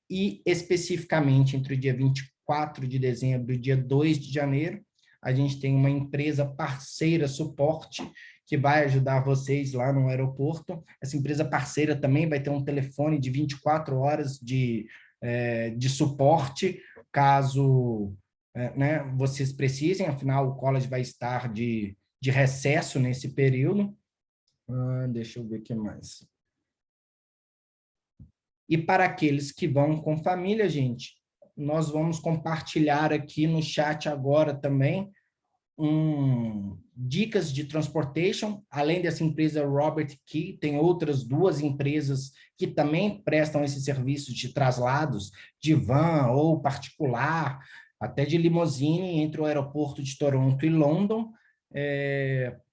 E especificamente entre o dia 24 de dezembro e o dia 2 de janeiro, a gente tem uma empresa parceira, suporte, que vai ajudar vocês lá no aeroporto. Essa empresa parceira também vai ter um telefone de 24 horas de suporte, caso né, vocês precisem, afinal o college vai estar de recesso nesse período. Deixa eu ver o que mais. E para aqueles que vão com família, gente, nós vamos compartilhar aqui no chat agora também dicas de transportation. Além dessa empresa Robert Key, tem outras 2 empresas que também prestam esse serviço de traslados de van ou particular, até de limusine entre o aeroporto de Toronto e London.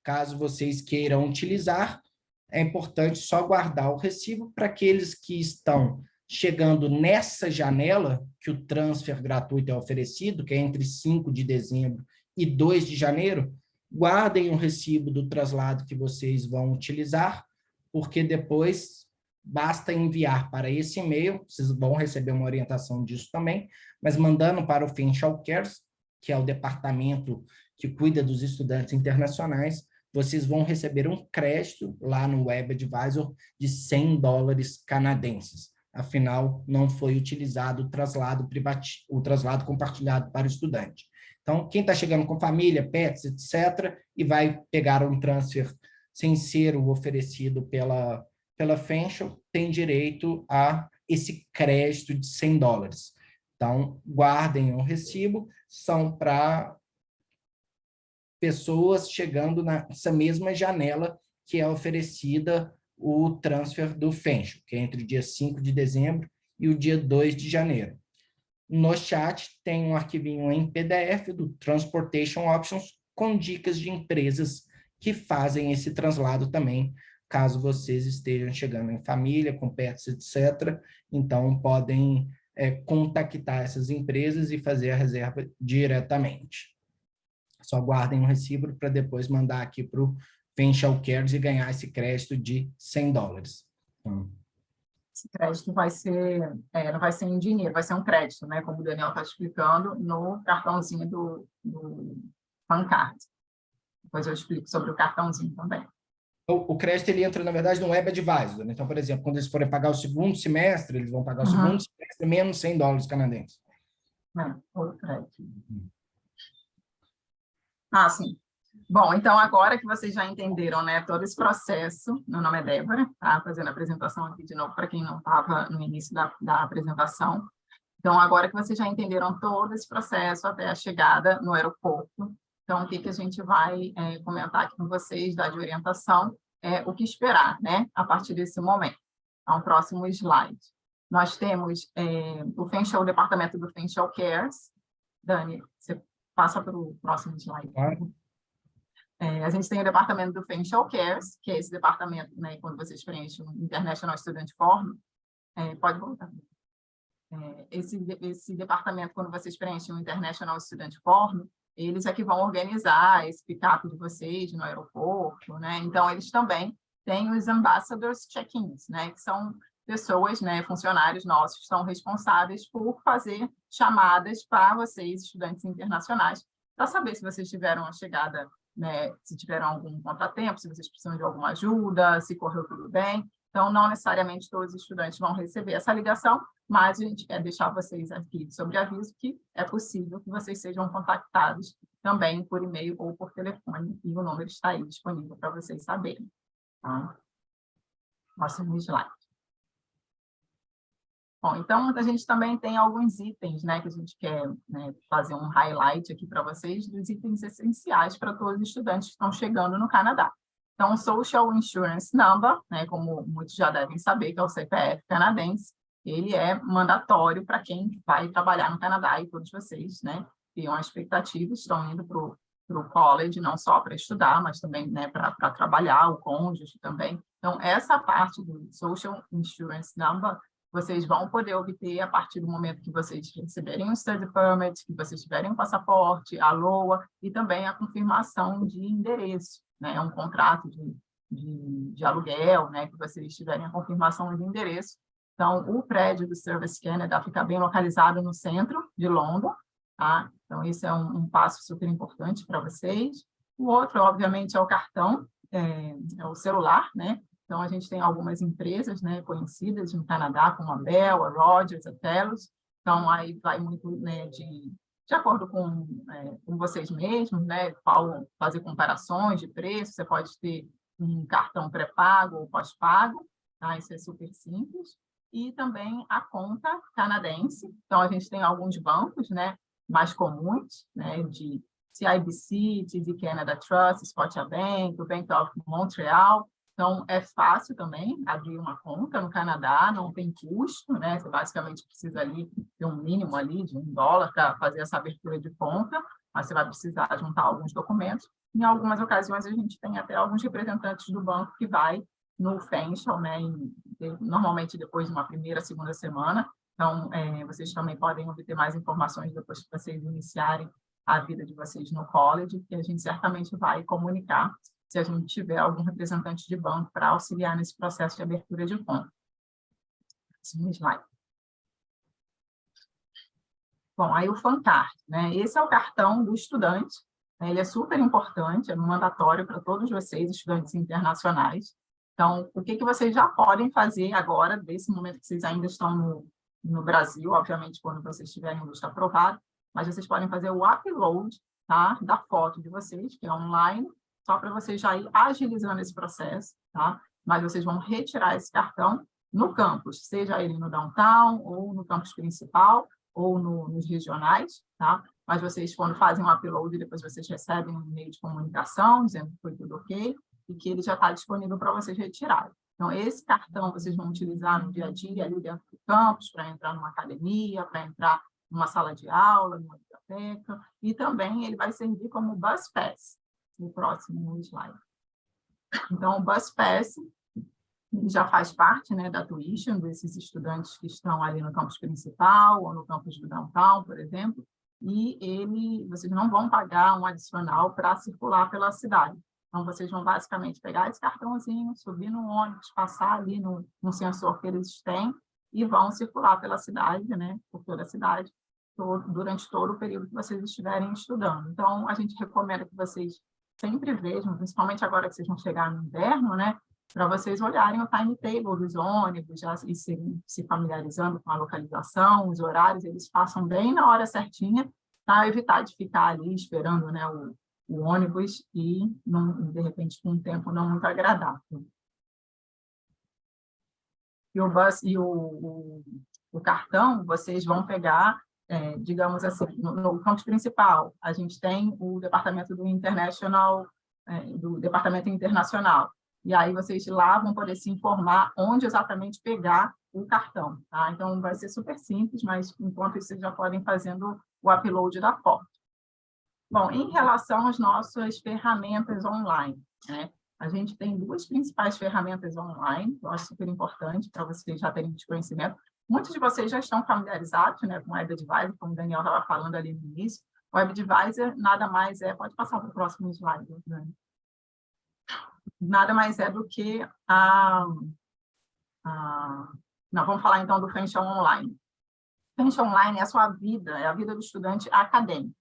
Caso vocês queiram utilizar, é importante só guardar o recibo para aqueles que estão chegando nessa janela que o transfer gratuito é oferecido, que é entre 5 de dezembro e 2 de janeiro, guardem o recibo do traslado que vocês vão utilizar, porque depois basta enviar para esse e-mail, vocês vão receber uma orientação disso também, mas mandando para o Financial Cares, que é o departamento que cuida dos estudantes internacionais, vocês vão receber um crédito lá no Web Advisor de $100 canadenses. Afinal, não foi utilizado o traslado compartilhado para o estudante. Então, quem está chegando com família, pets, etc., e vai pegar um transfer sem ser o oferecido pela Financial, tem direito a esse crédito de $100. Então, guardem o recibo, são para pessoas chegando nessa mesma janela que é oferecida o transfer do Financial, que é entre o dia 5 de dezembro e o dia 2 de janeiro. No chat tem um arquivinho em PDF do Transportation Options com dicas de empresas que fazem esse translado também, caso vocês estejam chegando em família, com pets, etc. Então, podem contactar essas empresas e fazer a reserva diretamente. Só guardem um recibo para depois mandar aqui para o Financial Cares e ganhar esse crédito de $100. Esse crédito vai ser, não vai ser em dinheiro, vai ser um crédito, né? Como o Daniel está explicando, no cartãozinho do FunCard. Depois eu explico sobre o cartãozinho também. O crédito ele entra, na verdade, no Web Advisor. Né? Então, por exemplo, quando eles forem pagar o segundo semestre, eles vão pagar o segundo semestre menos $100 canadenses. O crédito. Sim. Bom, então agora que vocês já entenderam, né, todo esse processo, meu nome é Débora, tá fazendo a apresentação aqui de novo para quem não estava no início da apresentação. Então, agora que vocês já entenderam todo esse processo até a chegada no aeroporto, então o que a gente vai comentar aqui com vocês, dar de orientação, é o que esperar, né, a partir desse momento. Então, próximo slide. Nós temos o departamento do Financial Cares. Dani, você passa para o próximo slide. Claro. A gente tem o departamento do Financial Cares, que é esse departamento, né, quando vocês preenchem o International Student Form, pode voltar. Esse departamento, quando vocês preenchem o International Student Form, eles é que vão organizar esse pick-up de vocês no aeroporto, né? Então, eles também têm os Ambassadors Check-ins, né, que são pessoas, né, funcionários nossos, que são responsáveis por fazer chamadas para vocês, estudantes internacionais, para saber se vocês tiveram a chegada, né, se tiveram algum contratempo, se vocês precisam de alguma ajuda, se correu tudo bem. Então, não necessariamente todos os estudantes vão receber essa ligação, mas a gente quer deixar vocês aqui sobre aviso que é possível que vocês sejam contactados também por e-mail ou por telefone, e o número está aí disponível para vocês saberem. Tá? Próximo slide. Bom, então, a gente também tem alguns itens, né, que a gente quer, né, fazer um highlight aqui para vocês, dos itens essenciais para todos os estudantes que estão chegando no Canadá. Então, o Social Insurance Number, né, como muitos já devem saber, que é o CPF canadense, ele é mandatório para quem vai trabalhar no Canadá, e todos vocês, né, tenham a expectativa, estão indo para o college, não só para estudar, mas também, né, para trabalhar, o cônjuge também. Então, essa parte do Social Insurance Number, vocês vão poder obter a partir do momento que vocês receberem um study permit, que vocês tiverem um passaporte, a LOA, e também a confirmação de endereço, né? Um contrato de aluguel, né? Que vocês tiverem a confirmação de endereço. Então, o prédio do Service Canada fica bem localizado no centro de London, tá? Então, esse é um passo super importante para vocês. O outro, obviamente, é o cartão, é o celular, né? Então, a gente tem algumas empresas, né, conhecidas no Canadá, como a Bell, a Rogers, a Telus. Então, aí vai muito, né, de acordo com vocês mesmos, né, fazer comparações de preço. Você pode ter um cartão pré-pago ou pós-pago, tá? Isso é super simples. e também a conta canadense. Então, a gente tem alguns bancos, né, mais comuns, né, de CIBC, TD Canada Trust, Scotiabank, o Bank of Montreal. Então, é fácil também abrir uma conta no Canadá, não tem custo, né? Você basicamente precisa ali ter um mínimo ali de $1 para fazer essa abertura de conta, mas você vai precisar juntar alguns documentos. Em algumas ocasiões, a gente tem até alguns representantes do banco que vai no Facial, né? Normalmente depois de uma primeira, segunda semana. Então, vocês também podem obter mais informações depois que vocês iniciarem a vida de vocês no college, que a gente certamente vai comunicar se a gente tiver algum representante de banco para auxiliar nesse processo de abertura de conta. Próximo slide. Bom, aí o FunCard, né? Esse é o cartão do estudante, né? Ele é super importante, é mandatório para todos vocês, estudantes internacionais. Então, o que vocês já podem fazer agora, desse momento que vocês ainda estão no Brasil, obviamente, quando vocês tiverem o visto aprovado, mas vocês podem fazer o upload, tá, da foto de vocês, que é online, só para vocês já ir agilizando esse processo, tá? Mas vocês vão retirar esse cartão no campus, seja ele no downtown, ou no campus principal, ou nos regionais, tá? Mas vocês, quando fazem o upload, depois vocês recebem um e-mail de comunicação, dizendo que foi tudo ok, e que ele já está disponível para vocês retirarem. Então, esse cartão vocês vão utilizar no dia a dia, ali dentro do campus, para entrar numa academia, para entrar numa sala de aula, numa biblioteca, e também ele vai servir como Bus Pass, no próximo slide. Então, o Bus Pass já faz parte, né, da tuition desses estudantes que estão ali no campus principal ou no campus do downtown, por exemplo, e vocês não vão pagar um adicional para circular pela cidade. Então, vocês vão basicamente pegar esse cartãozinho, subir no ônibus, passar ali no sensor que eles têm e vão circular pela cidade, né, por toda a cidade, durante todo o período que vocês estiverem estudando. Então, a gente recomenda que vocês sempre vejam, principalmente agora que vocês vão chegar no inverno, né, para vocês olharem o timetable dos ônibus, já se familiarizando com a localização, os horários, eles passam bem na hora certinha, para evitar de ficar ali esperando, né, o ônibus e, de repente, com um tempo não muito agradável. E o cartão, vocês vão pegar, digamos assim, no campus principal, a gente tem o departamento do Departamento Internacional. E aí vocês lá vão poder se informar onde exatamente pegar o cartão, tá? Então, vai ser super simples, mas enquanto isso, vocês já podem fazendo o upload da foto. Bom, em relação às nossas ferramentas online, né? A gente tem duas principais ferramentas online, que eu acho super importante para vocês já terem conhecimento. Muitos de vocês já estão familiarizados, né, com o WebAdvisor, como o Daniel estava falando ali no início. O WebAdvisor nada mais é... Pode passar para o próximo slide, Dani. Nada mais é do que Não, vamos falar então do Facial Online. Facial Online é a sua vida, é a vida do estudante acadêmico.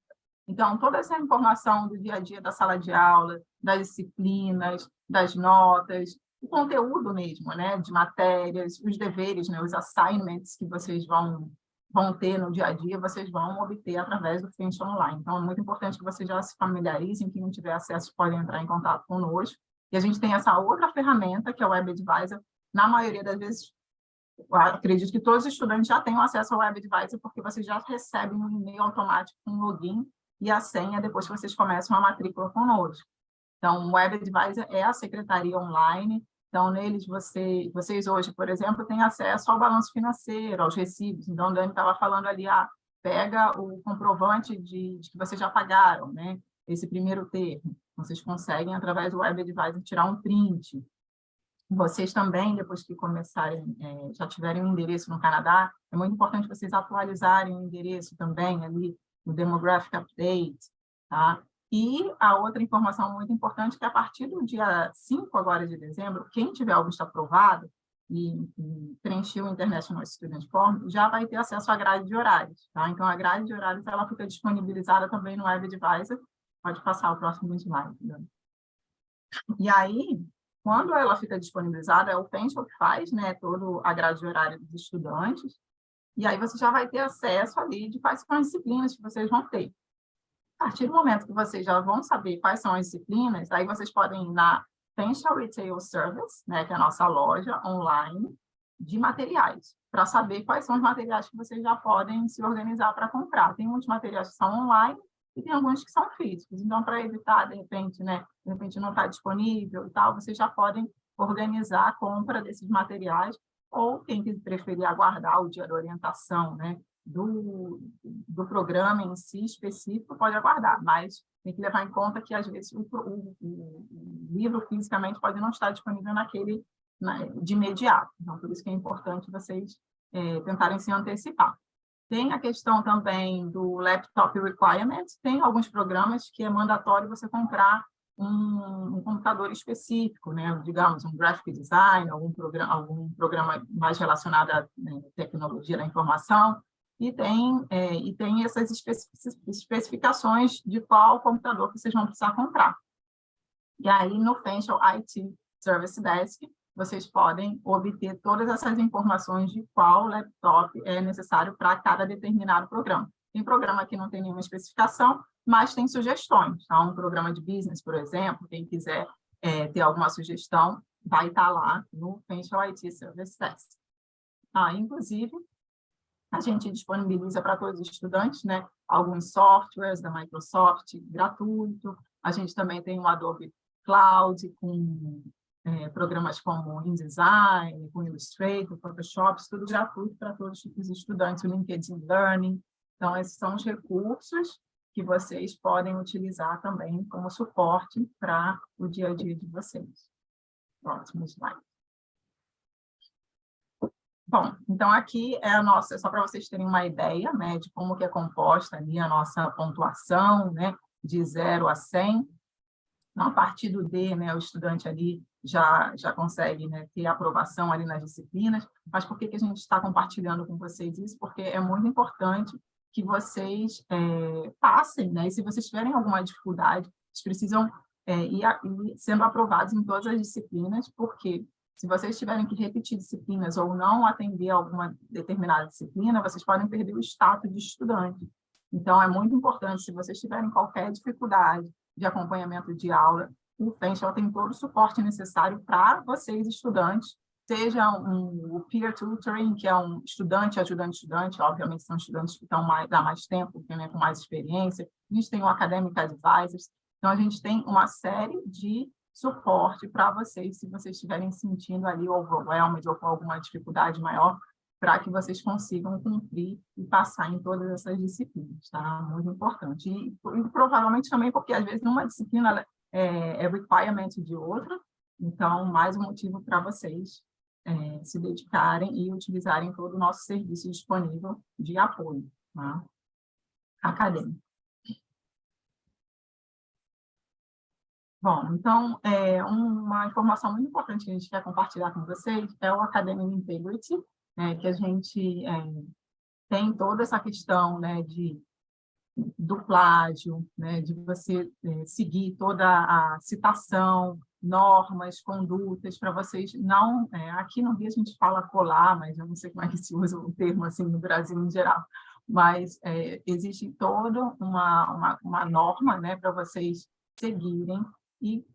Então, toda essa informação do dia a dia da sala de aula, das disciplinas, das notas, o conteúdo mesmo, né, de matérias, os deveres, né, os assignments que vocês vão ter no dia a dia, vocês vão obter através do Facial Online. Então, é muito importante que vocês já se familiarizem, quem não tiver acesso pode entrar em contato conosco. E a gente tem essa outra ferramenta, que é o WebAdvisor. Na maioria das vezes, acredito que todos os estudantes já tenham acesso ao WebAdvisor, porque vocês já recebem um e-mail automático com login e a senha depois que vocês começam a matrícula conosco. Então, o WebAdvisor é a secretaria online. Então, neles, vocês hoje, por exemplo, têm acesso ao balanço financeiro, aos recibos. Então, o Dani estava falando ali, pega o comprovante de que vocês já pagaram, né? Esse primeiro termo. Vocês conseguem, através do WebAdvisor, tirar um print. Vocês também, depois que começarem, já tiverem um endereço no Canadá, é muito importante vocês atualizarem o endereço também ali no Demographic Update, tá? E a outra informação muito importante é que a partir do dia 5 agora de dezembro, quem tiver o visto aprovado e preencher o International Student Form, já vai ter acesso à grade de horários, tá? Então, a grade de horários, ela fica disponibilizada também no WebAdvisor. Pode passar o próximo slide. Né? E aí, quando ela fica disponibilizada, é o Facial que faz, né, toda a grade de horário dos estudantes, e aí você já vai ter acesso ali de quais são as disciplinas que vocês vão ter. A partir do momento que vocês já vão saber quais são as disciplinas, aí vocês podem ir na Facial Retail Service, né, que é a nossa loja online, de materiais, para saber quais são os materiais que vocês já podem se organizar para comprar. Tem muitos materiais que são online e tem alguns que são físicos. Então, para evitar, de repente, não está disponível e tal, vocês já podem organizar a compra desses materiais, ou quem preferir aguardar o dia da orientação, né, do programa em si específico, pode aguardar, mas tem que levar em conta que, às vezes, o livro fisicamente pode não estar disponível de imediato. Então, por isso que é importante vocês tentarem se antecipar. Tem a questão também do Laptop Requirement. Tem alguns programas que é mandatório você comprar um computador específico, né? Digamos, um graphic design, algum programa mais relacionado à tecnologia da informação, e tem essas especificações de qual computador que vocês vão precisar comprar. E aí, no Fenchel IT Service Desk, vocês podem obter todas essas informações de qual laptop é necessário para cada determinado programa. Tem programa que não tem nenhuma especificação, mas tem sugestões. Tá? Um programa de business, por exemplo, quem quiser ter alguma sugestão, vai estar lá no Fenchel IT Service Desk. Inclusive, a gente disponibiliza para todos os estudantes, né, alguns softwares da Microsoft gratuito. A gente também tem o Adobe Cloud com programas como InDesign, com Illustrator, Photoshop, tudo gratuito para todos os estudantes, o LinkedIn Learning. Então, esses são os recursos que vocês podem utilizar também como suporte para o dia a dia de vocês. Próximo slide. Bom, então aqui é a nossa, só para vocês terem uma ideia, né, de como que é composta ali a nossa pontuação, né, de 0 a 100. Então, a partir do D, né, o estudante ali já consegue, né, ter aprovação ali nas disciplinas. Mas por que a gente está compartilhando com vocês isso? Porque é muito importante que vocês passem, né? E se vocês tiverem alguma dificuldade, vocês precisam ir sendo aprovados em todas as disciplinas, porque se vocês tiverem que repetir disciplinas ou não atender a alguma determinada disciplina, vocês podem perder o status de estudante. Então, é muito importante, se vocês tiverem qualquer dificuldade de acompanhamento de aula, o Fenchel tem todo o suporte necessário para vocês, estudantes, seja o peer tutoring, que é um estudante, ajudante-estudante, obviamente são estudantes que estão há mais tempo, né, com mais experiência. A gente tem o Academic Advisors. Então, a gente tem uma série de suporte para vocês, se vocês estiverem sentindo ali overwhelmed ou com alguma dificuldade maior, para que vocês consigam cumprir e passar em todas essas disciplinas, tá? Muito importante. E provavelmente também porque, às vezes, uma disciplina é requirement de outra, então, mais um motivo para vocês se dedicarem e utilizarem todo o nosso serviço disponível de apoio, tá? Acadêmico. Bom, então, uma informação muito importante que a gente quer compartilhar com vocês é o Academic Integrity, que a gente tem toda essa questão, né, do plágio, né, de você seguir toda a citação, normas, condutas, para vocês não... aqui no Rio a gente fala colar, mas eu não sei como é que se usa o termo assim no Brasil em geral, mas existe toda uma norma, né, para vocês seguirem e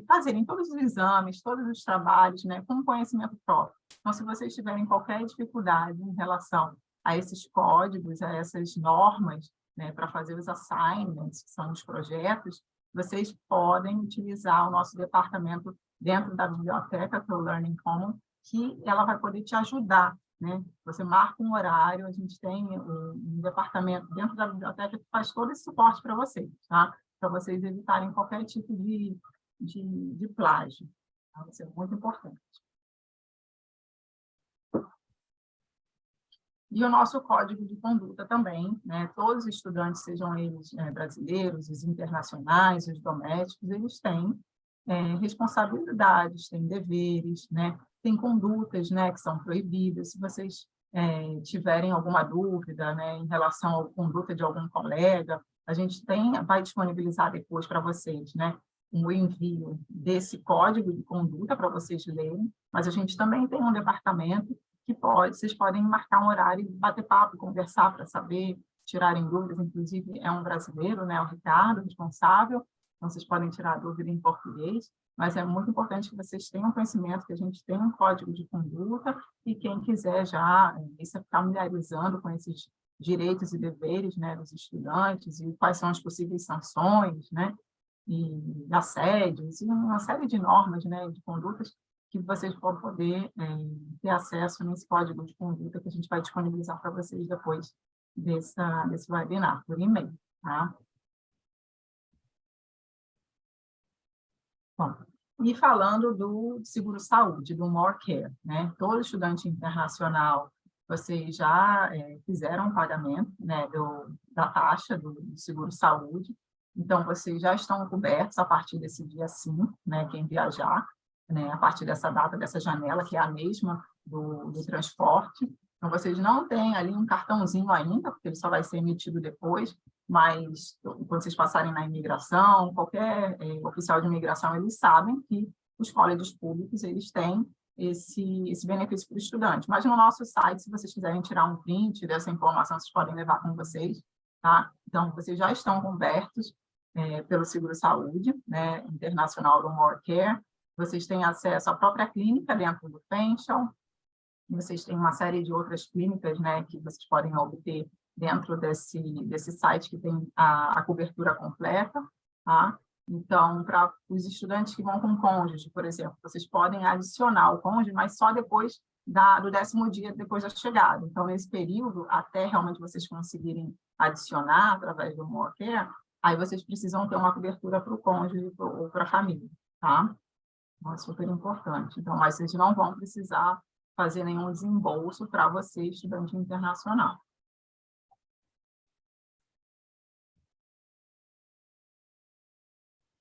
fazerem todos os exames, todos os trabalhos, né, com conhecimento próprio. Então, se vocês tiverem qualquer dificuldade em relação a esses códigos, a essas normas, né, para fazer os assignments, que são os projetos, vocês podem utilizar o nosso departamento dentro da biblioteca, que é o Learning Commons, que ela vai poder te ajudar, né? Você marca um horário, a gente tem um departamento dentro da biblioteca que faz todo esse suporte para vocês, tá? Para vocês evitarem qualquer tipo de plágio. Tá? Isso é muito importante. E o nosso código de conduta também, né? Todos os estudantes, sejam eles brasileiros, os internacionais, os domésticos, eles têm responsabilidades, têm deveres, né? Tem condutas, né, que são proibidas. Se vocês tiverem alguma dúvida, né, em relação à conduta de algum colega, a gente vai disponibilizar depois para vocês, né, o envio desse código de conduta para vocês lerem, mas a gente também tem um departamento que vocês podem marcar um horário e bater papo, conversar para saber, tirarem dúvidas. Inclusive, é um brasileiro, né, o Ricardo, responsável, então vocês podem tirar dúvida em português. mas é muito importante que vocês tenham conhecimento que a gente tem um código de conduta e quem quiser já se familiarizando com esses direitos e deveres, né, dos estudantes e quais são as possíveis sanções, né, e assédios, e uma série de normas, né, de condutas que vocês vão poder ter acesso nesse código de conduta que a gente vai disponibilizar para vocês depois desse webinar, por e-mail, tá? Bom, e falando do seguro-saúde, do More Care, né? Todo estudante internacional, vocês já fizeram o pagamento, né, da taxa do seguro-saúde, então vocês já estão cobertos a partir desse dia 5, né, quem viajar, né, a partir dessa data, dessa janela, que é a mesma do transporte. Então, vocês não têm ali um cartãozinho ainda, porque ele só vai ser emitido depois, mas quando vocês passarem na imigração, qualquer oficial de imigração, eles sabem que os colégios públicos eles têm esse benefício para o estudante. Mas no nosso site, se vocês quiserem tirar um print dessa informação, vocês podem levar com vocês, tá? Então, vocês já estão cobertos pelo seguro-saúde, né, internacional do More Care. Vocês têm acesso à própria clínica dentro do Pension, vocês têm uma série de outras clínicas, né, que vocês podem obter dentro desse site que tem a cobertura completa, tá? Então, para os estudantes que vão com cônjuge, por exemplo, vocês podem adicionar o cônjuge, mas só depois do 10º dia depois da chegada. Então, nesse período, até realmente vocês conseguirem adicionar através do More Care, aí vocês precisam ter uma cobertura para o cônjuge ou para a família, tá? Então, é super importante. Então, mas vocês não vão precisar fazer nenhum desembolso para você, estudante internacional.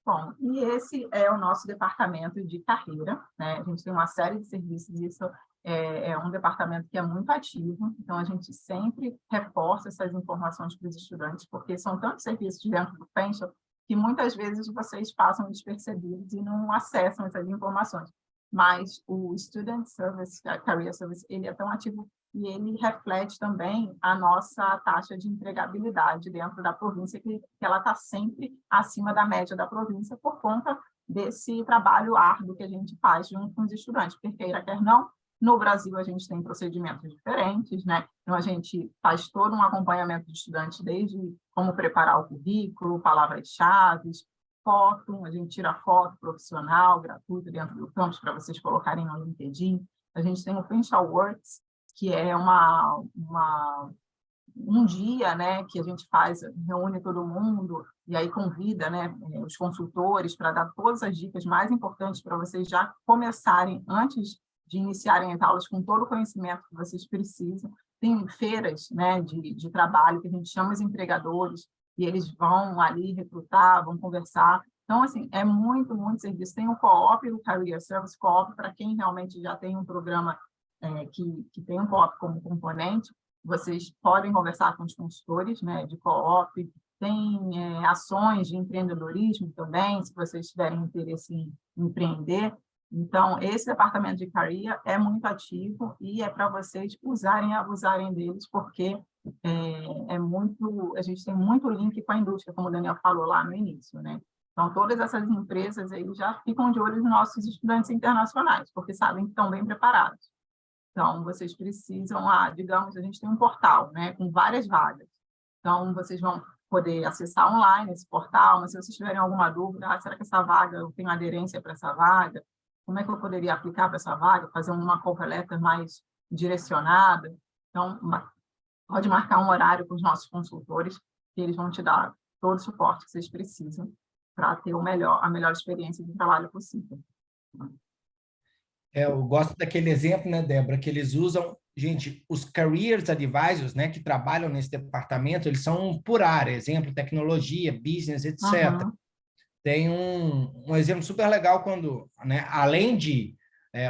Bom, e esse é o nosso departamento de carreira, né? A gente tem uma série de serviços, isso é um departamento que é muito ativo, então a gente sempre reforça essas informações para os estudantes, porque são tantos serviços dentro do Pension que muitas vezes vocês passam despercebidos e não acessam essas informações. Mas o Student Service, Career Service, ele é tão ativo e ele reflete também a nossa taxa de empregabilidade dentro da província, que ela está sempre acima da média da província por conta desse trabalho árduo que a gente faz junto com os estudantes, porque queira quer não, no Brasil a gente tem procedimentos diferentes, né? Então a gente faz todo um acompanhamento de estudantes, desde como preparar o currículo, palavras-chave, foto, a gente tira foto profissional, gratuita dentro do campus para vocês colocarem no LinkedIn. A gente tem o Pension Works, que é um dia, né, que a gente faz, reúne todo mundo e aí convida, né, os consultores para dar todas as dicas mais importantes para vocês já começarem, antes de iniciarem as aulas, com todo o conhecimento que vocês precisam. Tem feiras, né, de trabalho que a gente chama os empregadores e eles vão ali recrutar, vão conversar. Então, assim, é muito, muito serviço. Tem o Co-op, o Career Service Co-op, para quem realmente já tem um programa que tem um co-op como componente, vocês podem conversar com os consultores, né, de co-op, tem ações de empreendedorismo também, se vocês tiverem interesse em empreender. Então, esse departamento de career é muito ativo e é para vocês usarem e abusarem deles, porque a gente tem muito link com a indústria, como o Daniel falou lá no início, né? Então, todas essas empresas aí já ficam de olho nos nossos estudantes internacionais, porque sabem que estão bem preparados. Então, vocês precisam, digamos, a gente tem um portal, né, com várias vagas. Então, vocês vão poder acessar online esse portal, mas se vocês tiverem alguma dúvida, será que essa vaga, eu tenho aderência para essa vaga? Como é que eu poderia aplicar para essa vaga? Fazer uma cover letter mais direcionada? Então, pode marcar um horário com os nossos consultores, que eles vão te dar todo o suporte que vocês precisam para ter a melhor experiência de trabalho possível. Eu gosto daquele exemplo, né, Débora, que eles usam, gente, os careers advisors, né, que trabalham nesse departamento, eles são por área, exemplo, tecnologia, business, etc. Uhum. Tem um exemplo super legal quando, né, além de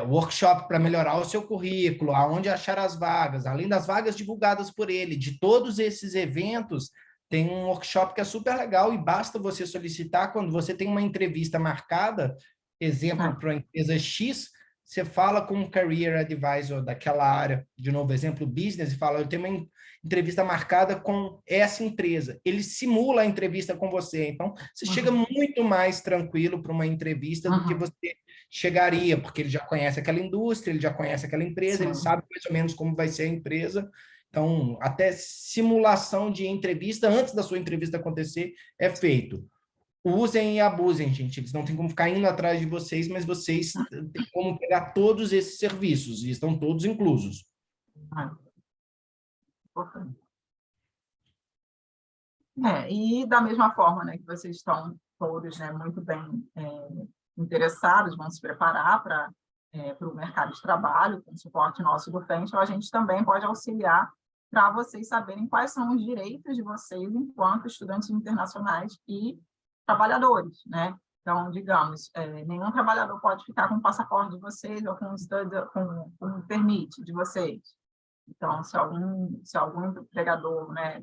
workshop para melhorar o seu currículo, aonde achar as vagas, além das vagas divulgadas por ele, de todos esses eventos, tem um workshop que é super legal e basta você solicitar quando você tem uma entrevista marcada, exemplo, para a empresa X, você fala com um career advisor daquela área, de novo, exemplo, business, e fala, eu tenho uma entrevista marcada com essa empresa. Ele simula a entrevista com você. Então, você chega muito mais tranquilo para uma entrevista do que você chegaria, porque ele já conhece aquela indústria, ele já conhece aquela empresa, ele sabe mais ou menos como vai ser a empresa. Então, até simulação de entrevista, antes da sua entrevista acontecer, é feito. Usem e abusem, gente. Eles não têm como ficar indo atrás de vocês, mas vocês têm como pegar todos esses serviços, e estão todos inclusos. E da mesma forma, né, que vocês estão todos, né, muito bem interessados, vão se preparar para o mercado de trabalho, com o suporte nosso do Fenchel, a gente também pode auxiliar para vocês saberem quais são os direitos de vocês enquanto estudantes internacionais e trabalhadores, né? Então, digamos, nenhum trabalhador pode ficar com o passaporte de vocês ou com o permit de vocês. Então, se algum empregador, né,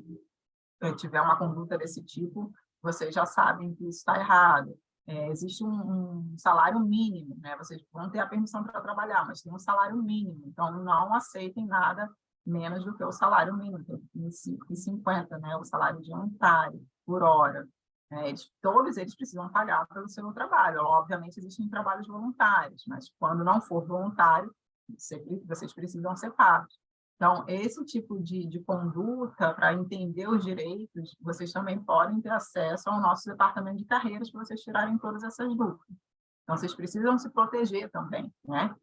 tiver uma conduta desse tipo, vocês já sabem que isso está errado. Existe um salário mínimo, né? Vocês vão ter a permissão para trabalhar, mas tem um salário mínimo. Então, não aceitem nada menos do que o salário mínimo, que é 5,50, né? O salário de voluntário, por hora. Todos eles precisam pagar pelo seu trabalho. Obviamente, existem trabalhos voluntários, mas quando não for voluntário, vocês precisam ser pagos. Então, esse tipo de conduta, para entender os direitos, vocês também podem ter acesso ao nosso departamento de carreiras para vocês tirarem todas essas dúvidas. Então, vocês precisam se proteger também, né?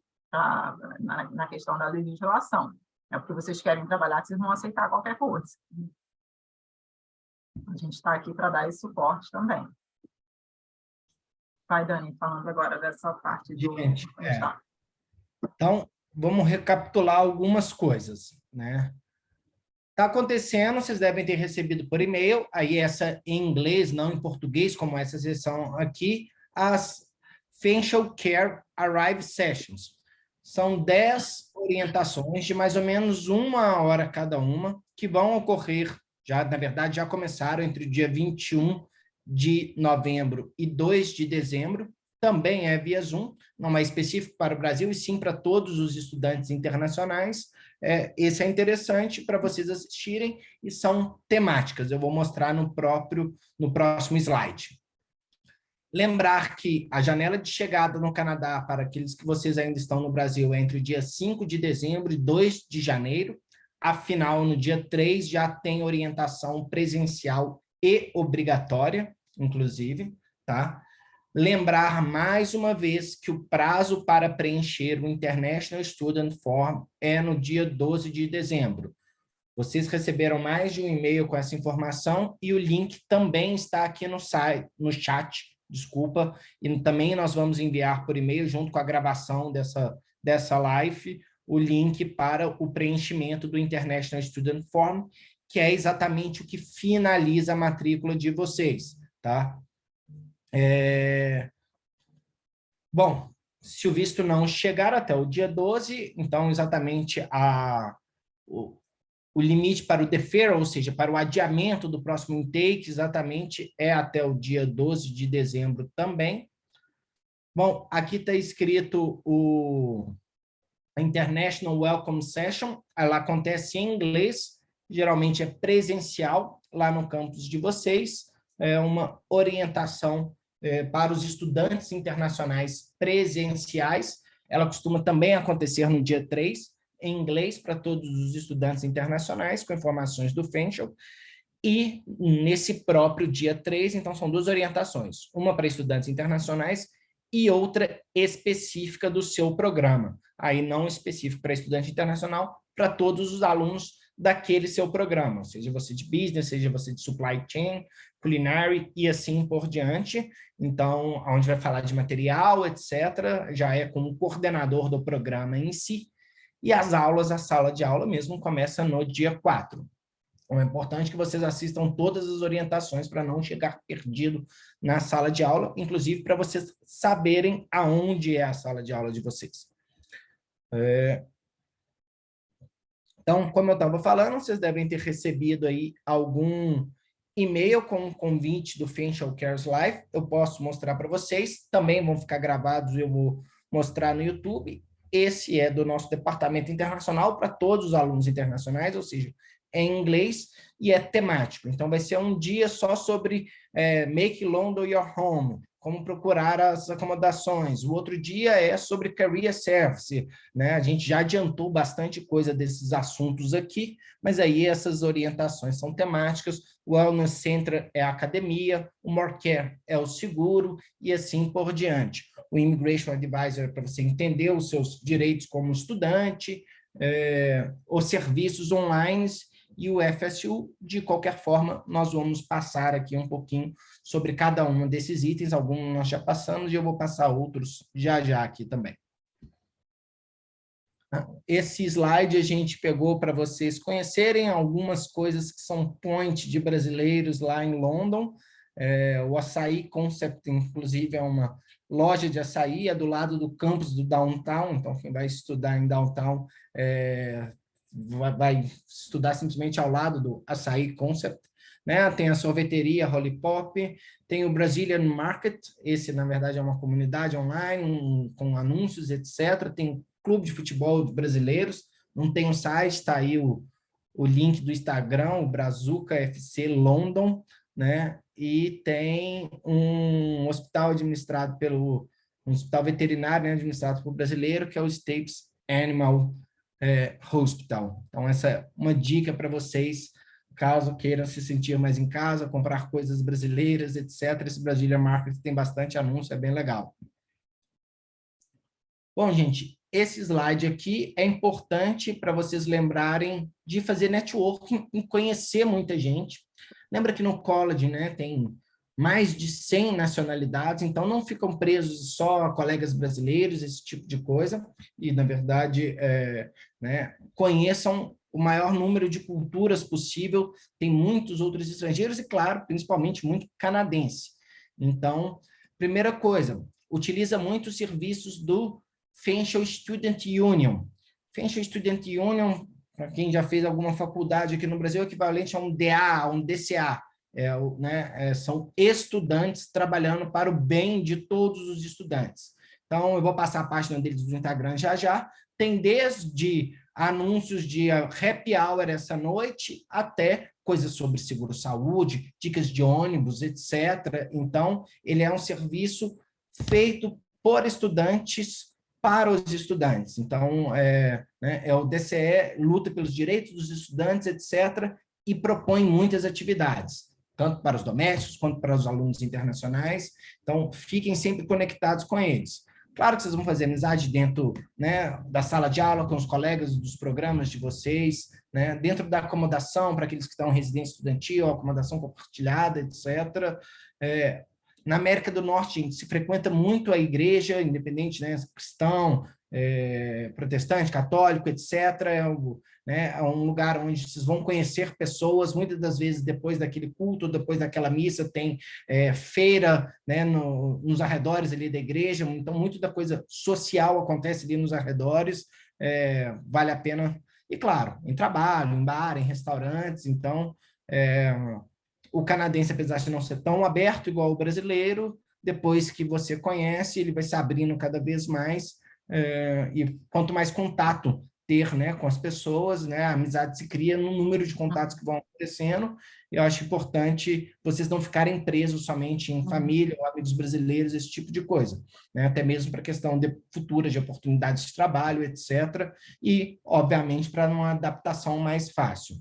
Na questão da legislação. É porque vocês querem trabalhar que vocês vão aceitar qualquer coisa. A gente está aqui para dar esse suporte também. Vai, Dani, falando agora dessa parte do... Gente, então, vamos recapitular algumas coisas, né? Está acontecendo, vocês devem ter recebido por e-mail, aí essa em inglês, não em português, como essa sessão aqui, as Fenchel Care Arrive Sessions. São 10 orientações de mais ou menos 1 hora cada uma, que vão ocorrer, na verdade, já começaram entre o dia 21 de novembro e 2 de dezembro, também é via Zoom, não é específico para o Brasil, e sim para todos os estudantes internacionais. Esse é interessante para vocês assistirem, e são temáticas. Eu vou mostrar no próximo slide. Lembrar que a janela de chegada no Canadá, para aqueles que vocês ainda estão no Brasil, é entre o dia 5 de dezembro e 2 de janeiro. Afinal, no dia 3 já tem orientação presencial e obrigatória, inclusive, tá? Lembrar mais uma vez que o prazo para preencher o International Student Form é no dia 12 de dezembro. Vocês receberam mais de um e-mail com essa informação e o link também está aqui no chat, desculpa, e também nós vamos enviar por e-mail, junto com a gravação dessa live, o link para o preenchimento do International Student Form, que é exatamente o que finaliza a matrícula de vocês, tá? Bom, se o visto não chegar até o dia 12, então exatamente o limite para o deferral, ou seja, para o adiamento do próximo intake, exatamente é até o dia 12 de dezembro também. Bom, aqui está escrito a International Welcome Session, ela acontece em inglês, geralmente é presencial lá no campus de vocês, é uma orientação para os estudantes internacionais presenciais, ela costuma também acontecer no dia 3, em inglês para todos os estudantes internacionais, com informações do Fenchel, e nesse próprio dia 3, então são 2 orientações, uma para estudantes internacionais e outra específica do seu programa, aí não específico para estudante internacional, para todos os alunos daquele seu programa, seja você de business, seja você de supply chain, culinary e assim por diante. Então, onde vai falar de material, etc., já é com o coordenador do programa em si, e as aulas, a sala de aula mesmo, começa no dia 4. Então, é importante que vocês assistam todas as orientações para não chegar perdido na sala de aula, inclusive para vocês saberem aonde é a sala de aula de vocês. Então, como eu estava falando, vocês devem ter recebido aí algum e-mail com um convite do Fenchel Cares Live. Eu posso mostrar para vocês, também vão ficar gravados, eu vou mostrar no YouTube. esse é do nosso departamento internacional para todos os alunos internacionais, ou seja, é em inglês e é temático. Então, vai ser um dia só sobre Make London Your Home, como procurar as acomodações. O outro dia é sobre Career Service, né? A gente já adiantou bastante coisa desses assuntos aqui, mas aí essas orientações são temáticas. O Wellness Center é a academia, o More Care é o seguro e assim por diante. O Immigration Advisor é para você entender os seus direitos como estudante, os serviços online e o FSU. De qualquer forma, nós vamos passar aqui um pouquinho sobre cada um desses itens. Alguns nós já passamos e eu vou passar outros já aqui também. Esse slide a gente pegou para vocês conhecerem algumas coisas que são point de brasileiros lá em London. O Açaí Concept, inclusive, é uma loja de açaí, é do lado do campus do Downtown, então quem vai estudar em Downtown vai estudar simplesmente ao lado do Açaí Concept, né? Tem a sorveteria Holly Pop, tem o Brazilian Market, esse na verdade é uma comunidade online, com anúncios, etc. Tem o Clube de Futebol Brasileiros, não tem um site, está aí o link do Instagram, o Brazuca FC London, né? E tem um hospital administrado um hospital veterinário, né, administrado por brasileiro, que é o States Animal Hospital. Então, essa é uma dica para vocês, caso queiram se sentir mais em casa, comprar coisas brasileiras, etc. Esse Brasília Market tem bastante anúncio, é bem legal. Bom, gente, esse slide aqui é importante para vocês lembrarem de fazer networking e conhecer muita gente. Lembra que no college, né, tem mais de 100 nacionalidades, então não ficam presos só a colegas brasileiros, esse tipo de coisa, e, na verdade, né, conheçam o maior número de culturas possível, tem muitos outros estrangeiros e, claro, principalmente muito canadense. Então, primeira coisa, utiliza muito os serviços do Financial Student Union. Financial Student Union, para quem já fez alguma faculdade aqui no Brasil, é equivalente a um DA, a um DCA. São estudantes trabalhando para o bem de todos os estudantes. Então, eu vou passar a página deles do Instagram já. Tem desde anúncios de happy hour essa noite até coisas sobre seguro-saúde, dicas de ônibus, etc. Então, ele é um serviço feito por estudantes para os estudantes. Então, o DCE luta pelos direitos dos estudantes, etc., e propõe muitas atividades, tanto para os domésticos quanto para os alunos internacionais. Então, fiquem sempre conectados com eles. Claro que vocês vão fazer amizade dentro, né, da sala de aula, com os colegas dos programas de vocês, né, dentro da acomodação, para aqueles que estão em residência estudantil, acomodação compartilhada, etc. Na América do Norte, gente, se frequenta muito a igreja, independente, né, cristão, protestante, católico, etc. É um lugar onde vocês vão conhecer pessoas, muitas das vezes depois daquele culto, depois daquela missa, tem feira, né, nos arredores ali da igreja, então muito da coisa social acontece ali nos arredores, vale a pena, e claro, em trabalho, em bar, em restaurantes, então o canadense, apesar de não ser tão aberto igual o brasileiro, depois que você conhece, ele vai se abrindo cada vez mais, e quanto mais contato ter, né, com as pessoas, né, a amizade se cria no número de contatos que vão acontecendo. Eu acho importante vocês não ficarem presos somente em família, ou amigos brasileiros, esse tipo de coisa, né, até mesmo para a questão futura de oportunidades de trabalho, etc., e, obviamente, para uma adaptação mais fácil.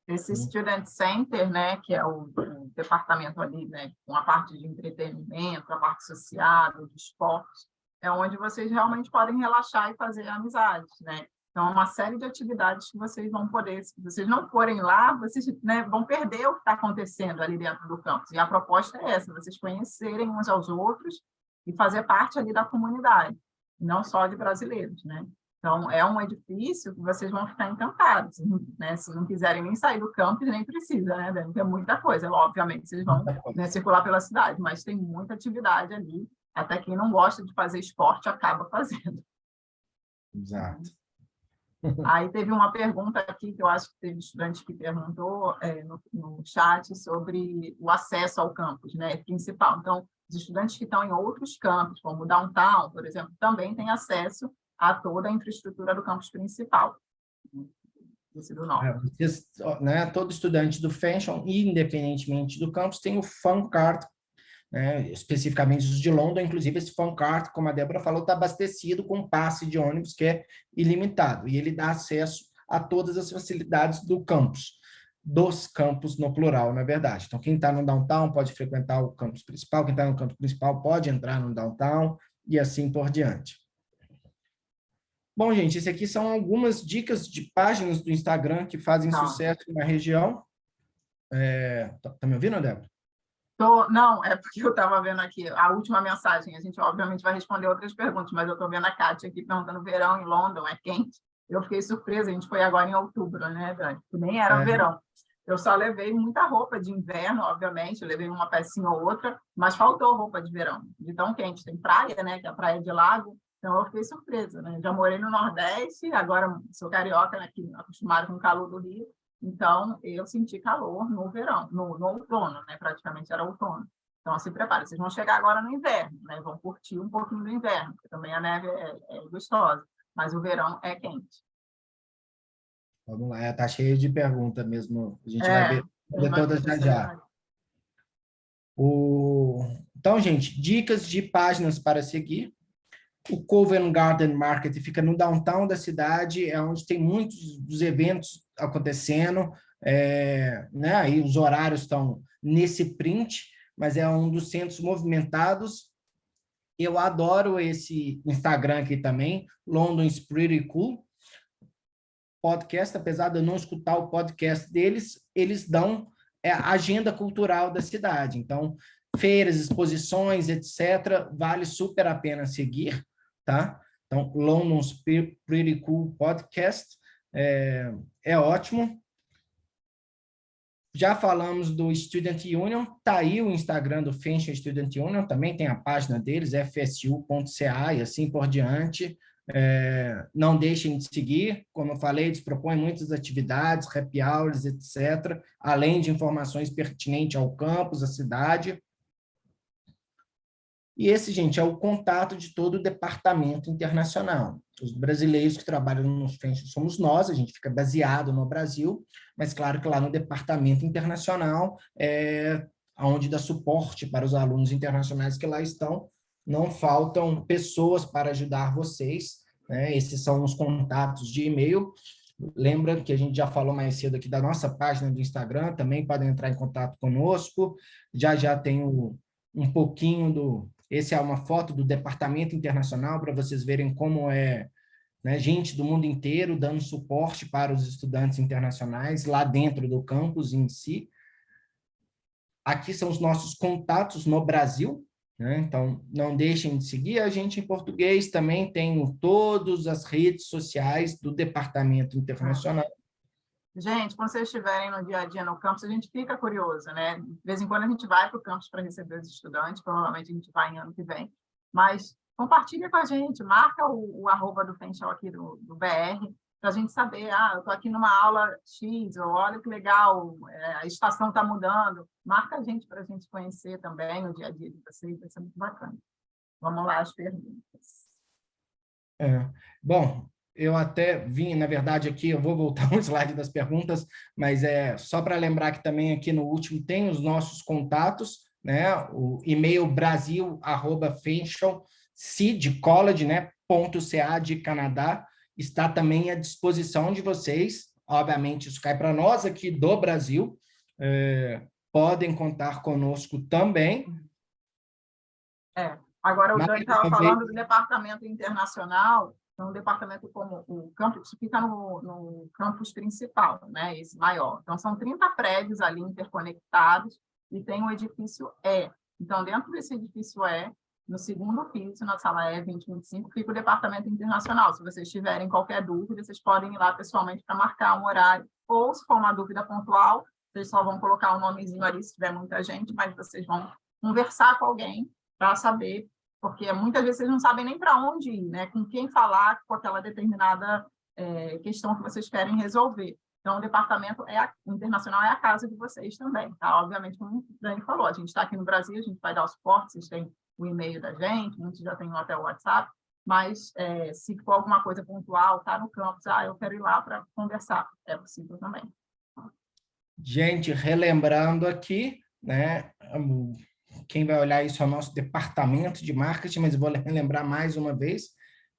Esse Student Center, né, que é o departamento ali, né, com a parte de entretenimento, a parte social, de esportes, é onde vocês realmente podem relaxar e fazer amizades, né? Então, é uma série de atividades que vocês vão poder, se vocês não forem lá, vocês, né, vão perder o que está acontecendo ali dentro do campus. E a proposta é essa, vocês conhecerem uns aos outros e fazer parte ali da comunidade, não só de brasileiros, né? Então, é um edifício que vocês vão ficar encantados, né? Se não quiserem nem sair do campus, nem precisa, né? Deve ter muita coisa. Obviamente, vocês vão, né, circular pela cidade, mas tem muita atividade ali. Até quem não gosta de fazer esporte acaba fazendo. Exato. Aí teve uma pergunta aqui, que eu acho que teve estudante que perguntou no chat sobre o acesso ao campus, né, principal. Então, os estudantes que estão em outros campos, como o Downtown, por exemplo, também têm acesso a toda a infraestrutura do campus principal. Do norte. Vocês, né, todo estudante do Fashion, independentemente do campus, tem o Fan Card, né, especificamente os de London, inclusive esse Fan Card, como a Débora falou, está abastecido com um passe de ônibus que é ilimitado, e ele dá acesso a todas as facilidades do campus, dos campos no plural, na verdade. Então, quem está no downtown pode frequentar o campus principal, quem está no campus principal pode entrar no downtown, e assim por diante. Bom, gente, esse aqui são algumas dicas de páginas do Instagram que fazem sucesso na região. Tá me ouvindo, Débora? Não, é porque eu estava vendo aqui a última mensagem. A gente, obviamente, vai responder outras perguntas, mas eu estou vendo a Kátia aqui perguntando: verão em London é quente? Eu fiquei surpresa, a gente foi agora em outubro, né, Dani? Que nem era verão. Eu só levei muita roupa de inverno, obviamente, eu levei uma pecinha ou outra, mas faltou roupa de verão, de tão quente. Tem praia, né, que é a praia de Lago, então eu fiquei surpresa, né? Já morei no Nordeste, agora sou carioca, né, que acostumada com o calor do Rio, então eu senti calor no verão, no outono, né, praticamente era outono. Então, se prepare, vocês vão chegar agora no inverno, né, vão curtir um pouquinho do inverno, porque também a neve é gostosa, mas o verão é quente. Vamos lá, está cheio de perguntas mesmo. A gente vai ver todas já já. Então, gente, dicas de páginas para seguir. O Covent Garden Market fica no downtown da cidade, é onde tem muitos dos eventos acontecendo, né? Aí os horários estão nesse print, mas é um dos centros movimentados. Eu adoro esse Instagram aqui também, London's Pretty Cool Podcast, apesar de eu não escutar o podcast deles, eles dão a agenda cultural da cidade. Então, feiras, exposições, etc., vale super a pena seguir, tá? Então, London's Pretty Cool Podcast é ótimo. Já falamos do Student Union, tá aí o Instagram do Fashion Student Union, também tem a página deles, fsu.ca e assim por diante. Não deixem de seguir, como eu falei, eles propõem muitas atividades, happy hours, etc., além de informações pertinentes ao campus, à cidade. E esse, gente, é o contato de todo o departamento internacional. Os brasileiros que trabalham no Fashion somos nós, a gente fica baseado no Brasil, mas claro que lá no departamento internacional onde dá suporte para os alunos internacionais que lá estão, não faltam pessoas para ajudar vocês, né? Esses são os contatos de e-mail. Lembra que a gente já falou mais cedo aqui da nossa página do Instagram, também podem entrar em contato conosco. Já tem um pouquinho esse é uma foto do departamento internacional para vocês verem como né, gente do mundo inteiro dando suporte para os estudantes internacionais lá dentro do campus em si. Aqui são os nossos contatos no Brasil, né? Então, não deixem de seguir a gente em português, também tem todas as redes sociais do Departamento Internacional. Gente, quando vocês estiverem no dia a dia no campus, a gente fica curioso, né? De vez em quando a gente vai para o campus para receber os estudantes, provavelmente a gente vai em ano que vem, mas compartilha com a gente, marca o arroba do Fashion aqui do BR, para a gente saber, eu estou aqui numa aula X, ou olha que legal, a estação está mudando. Marca a gente para a gente conhecer também o dia a dia de vocês, vai ser muito bacana. Vamos lá, as perguntas. Bom, eu até vim, na verdade, aqui, eu vou voltar um slide das perguntas, mas só para lembrar que também aqui no último tem os nossos contatos, né? O e-mail brasil@fashion.c de college, né? .ca de Canadá, está também à disposição de vocês. Obviamente, isso cai para nós aqui do Brasil. Podem contar conosco também. Agora, o Dani estava falando do departamento internacional, então, o departamento como o campus fica no campus principal, né, esse maior. Então, são 30 prédios ali interconectados e tem um edifício E. Então, dentro desse edifício E, no segundo piso, na sala E2025, fica o departamento internacional. Se vocês tiverem qualquer dúvida, vocês podem ir lá pessoalmente para marcar um horário. Ou, se for uma dúvida pontual, vocês só vão colocar um nomezinho ali se tiver muita gente, mas vocês vão conversar com alguém para saber, porque muitas vezes vocês não sabem nem para onde ir, né? Com quem falar com aquela determinada questão que vocês querem resolver. Então, o departamento internacional é a casa de vocês também, tá? Obviamente, como o Dani falou, a gente está aqui no Brasil, a gente vai dar o suporte, vocês têm o e-mail da gente, muitos já têm até o WhatsApp, mas se for alguma coisa pontual, está no campus, eu quero ir lá para conversar, é possível também. Gente, relembrando aqui, né, quem vai olhar isso é o nosso departamento de marketing, mas vou relembrar mais uma vez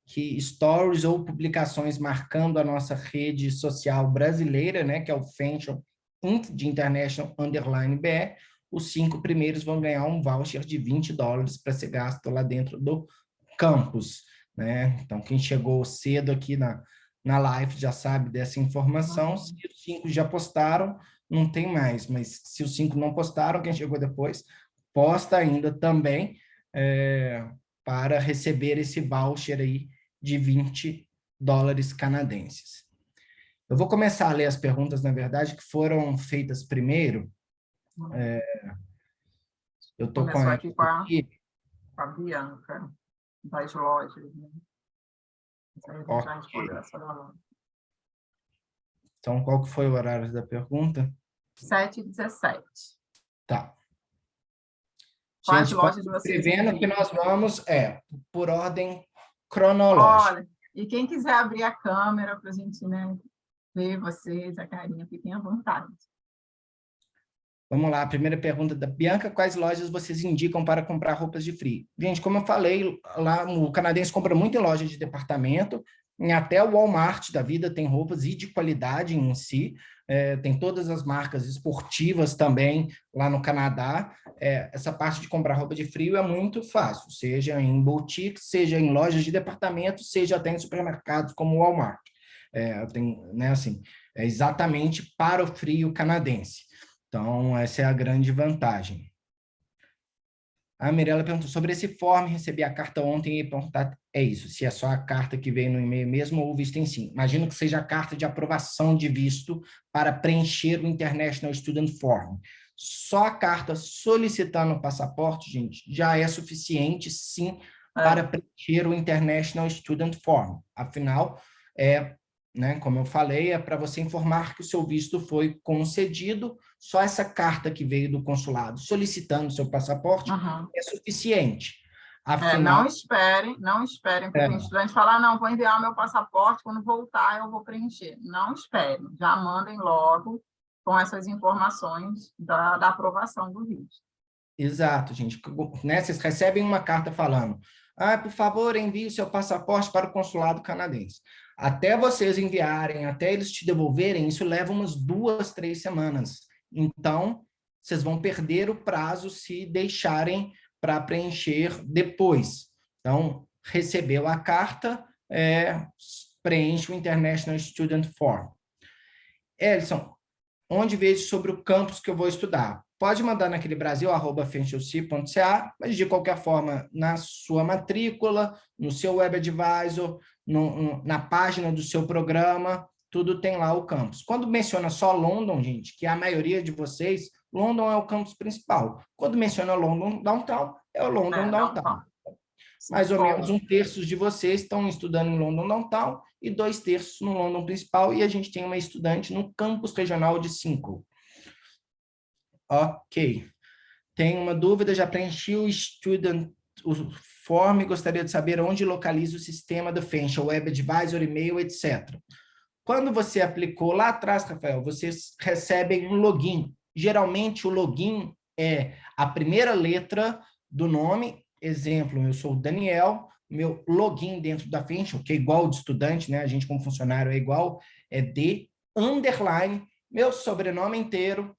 que stories ou publicações marcando a nossa rede social brasileira, né, que é o Fashion de International _BR, os 5 primeiros vão ganhar um voucher de $20 para ser gasto lá dentro do campus, né? Então, quem chegou cedo aqui na live já sabe dessa informação. Se os 5 já postaram, não tem mais, mas se os 5 não postaram, quem chegou depois, posta ainda também para receber esse voucher aí de $20 canadenses. Eu vou começar a ler as perguntas, na verdade, que foram feitas primeiro. Eu estou com Começou aqui com aqui. a Bianca, das lojas, né? A gente já respondeu essa da loja. Então, qual que foi o horário da pergunta? 7h17. Tá. Quais Gente, pode lojas ir vocês escrevendo que indicam? nós vamos, por ordem cronológica. Olha, e quem quiser abrir a câmera para a gente, né, ver vocês, a carinha, fiquem à vontade. Vamos lá, a primeira pergunta da Bianca: quais lojas vocês indicam para comprar roupas de frio? Gente, como eu falei, lá o canadense compra muito em loja de departamento, até o Walmart da vida tem roupas e de qualidade em si, tem todas as marcas esportivas também lá no Canadá. Essa parte de comprar roupa de frio é muito fácil, seja em boutiques, seja em lojas de departamento, seja até em supermercados como o Walmart. Né, assim, é exatamente para o frio canadense. Então, essa é a grande vantagem. A Mirella perguntou sobre esse form, recebi a carta ontem e perguntar, é isso, se é só a carta que veio no e-mail mesmo ou o visto em si. Imagino que seja a carta de aprovação de visto para preencher o International Student Form. Só a carta solicitando o passaporte, gente, já é suficiente, sim, para preencher o International Student Form. Afinal, né, como eu falei, é para você informar que o seu visto foi concedido. Só essa carta que veio do consulado solicitando seu passaporte é suficiente. Afinal, não esperem, porque tem estudante que fala, não, vou enviar o meu passaporte, quando voltar eu vou preencher. Não esperem, já mandem logo com essas informações da aprovação do visto. Exato, gente. Né, vocês recebem uma carta falando, por favor, envie o seu passaporte para o consulado canadense. Até vocês enviarem, até eles te devolverem, isso leva umas 2, 3 semanas. Então, vocês vão perder o prazo se deixarem para preencher depois. Então, recebeu a carta, preenche o International Student Form. Elson, onde vejo sobre o campus que eu vou estudar? Pode mandar naquele brasil@fenchel.ca, mas de qualquer forma, na sua matrícula, no seu Web Advisor, na página do seu programa, tudo tem lá o campus. Quando menciona só London, gente, que a maioria de vocês, London é o campus principal. Quando menciona London Downtown, é o London Downtown. Mais ou menos 1/3 de vocês estão estudando em London Downtown e 2/3 no London principal, e a gente tem uma estudante no campus regional de 5. Ok. Tem uma dúvida, já preenchi o form e gostaria de saber onde localiza o sistema do Fashion, Web Advisor, e-mail, etc. Quando você aplicou lá atrás, Rafael, vocês recebem um login. Geralmente, o login é a primeira letra do nome. Exemplo, eu sou o Daniel, meu login dentro da Fashion, que é igual de estudante, né? A gente como funcionário é igual, é D, _, meu sobrenome inteiro,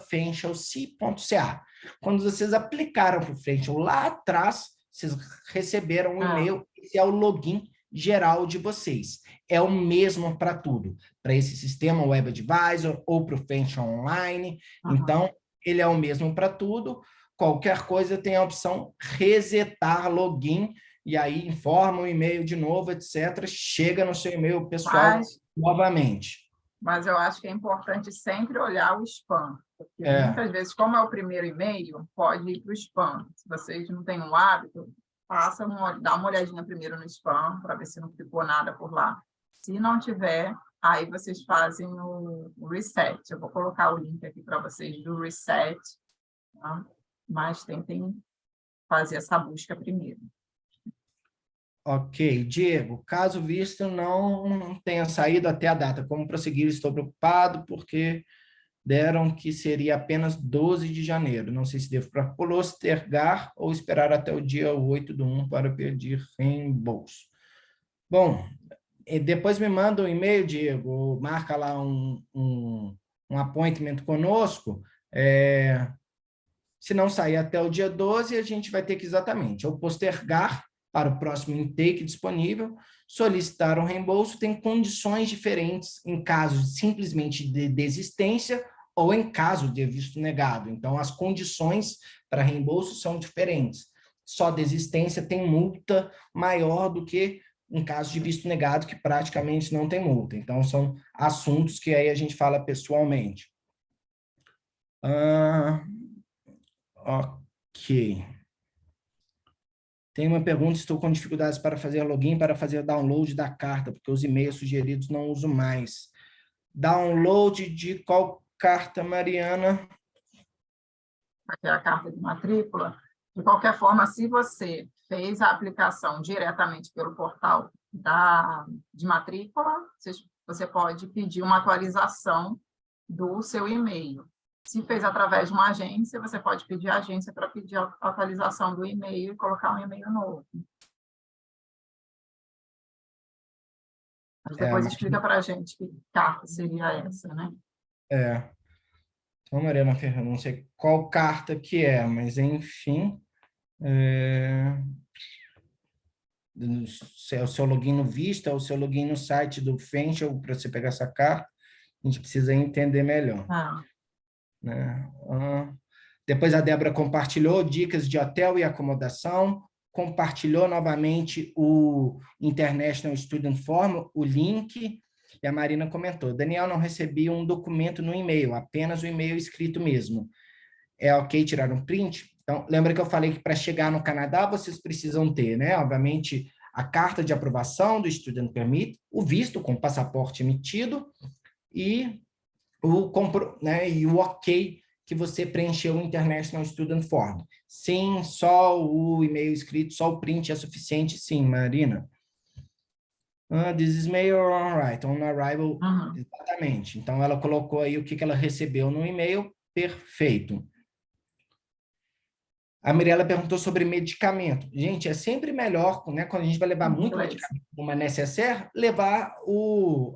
@fenchel.ca. Quando vocês aplicaram para o Fenchel lá atrás, vocês receberam um e-mail, esse é o login geral de vocês. É o mesmo para tudo, para esse sistema Web Advisor ou para o Fenchel Online. Então, ele é o mesmo para tudo. Qualquer coisa tem a opção resetar login, e aí informa o e-mail de novo, etc. Chega no seu e-mail pessoal novamente. Mas eu acho que é importante sempre olhar o spam, porque muitas vezes, como é o primeiro e-mail, pode ir para o spam. Se vocês não têm um hábito, dá uma olhadinha primeiro no spam, para ver se não ficou nada por lá. Se não tiver, aí vocês fazem o reset. Eu vou colocar o link aqui para vocês do reset, tá? Mas tentem fazer essa busca primeiro. Ok, Diego, caso o visto não tenha saído até a data, como prosseguir? Estou preocupado porque deram que seria apenas 12 de janeiro. Não sei se devo postergar ou esperar até o dia 8/1 para pedir reembolso. Bom, e depois me manda um e-mail, Diego, marca lá um appointment conosco. Se não sair até o dia 12, a gente vai ter que exatamente ou postergar para o próximo intake disponível, solicitar um reembolso, tem condições diferentes em caso simplesmente de desistência ou em caso de visto negado. Então, as condições para reembolso são diferentes. Só desistência tem multa maior do que em caso de visto negado, que praticamente não tem multa. Então, são assuntos que aí a gente fala pessoalmente. Ok. Tem uma pergunta: estou com dificuldades para fazer login, para fazer download da carta, porque os e-mails sugeridos não uso mais. Download de qual carta, Mariana? Aqui é a carta de matrícula. De qualquer forma, se você fez a aplicação diretamente pelo portal de matrícula, você pode pedir uma atualização do seu e-mail. Se fez através de uma agência, você pode pedir à agência para pedir a atualização do e-mail e colocar um e-mail novo. Mas depois explica para a gente que carta seria essa, né? Então, Mariana Ferreira, não sei qual carta que é, mas enfim. Se é o seu login no Vista, ou o seu login no site do Fenchel, para você pegar essa carta, a gente precisa entender melhor. Né? Depois a Débora compartilhou dicas de hotel e acomodação, compartilhou novamente o International Student Forum, o link, e a Marina comentou: Daniel, não recebi um documento no e-mail, apenas o e-mail escrito mesmo. É ok tirar um print? Então, lembra que eu falei que para chegar no Canadá vocês precisam ter, né? Obviamente, a carta de aprovação do Student Permit, o visto com passaporte emitido e o ok que você preencheu o International Student Form. Sim, só o e-mail escrito, só o print é suficiente, sim, Marina. This is mail, all right, on arrival. Exatamente. Então, ela colocou aí o que ela recebeu no e-mail, perfeito. A Mirella perguntou sobre medicamento. Gente, é sempre melhor, né, quando a gente vai levar muito medicamento numa necessaire, levar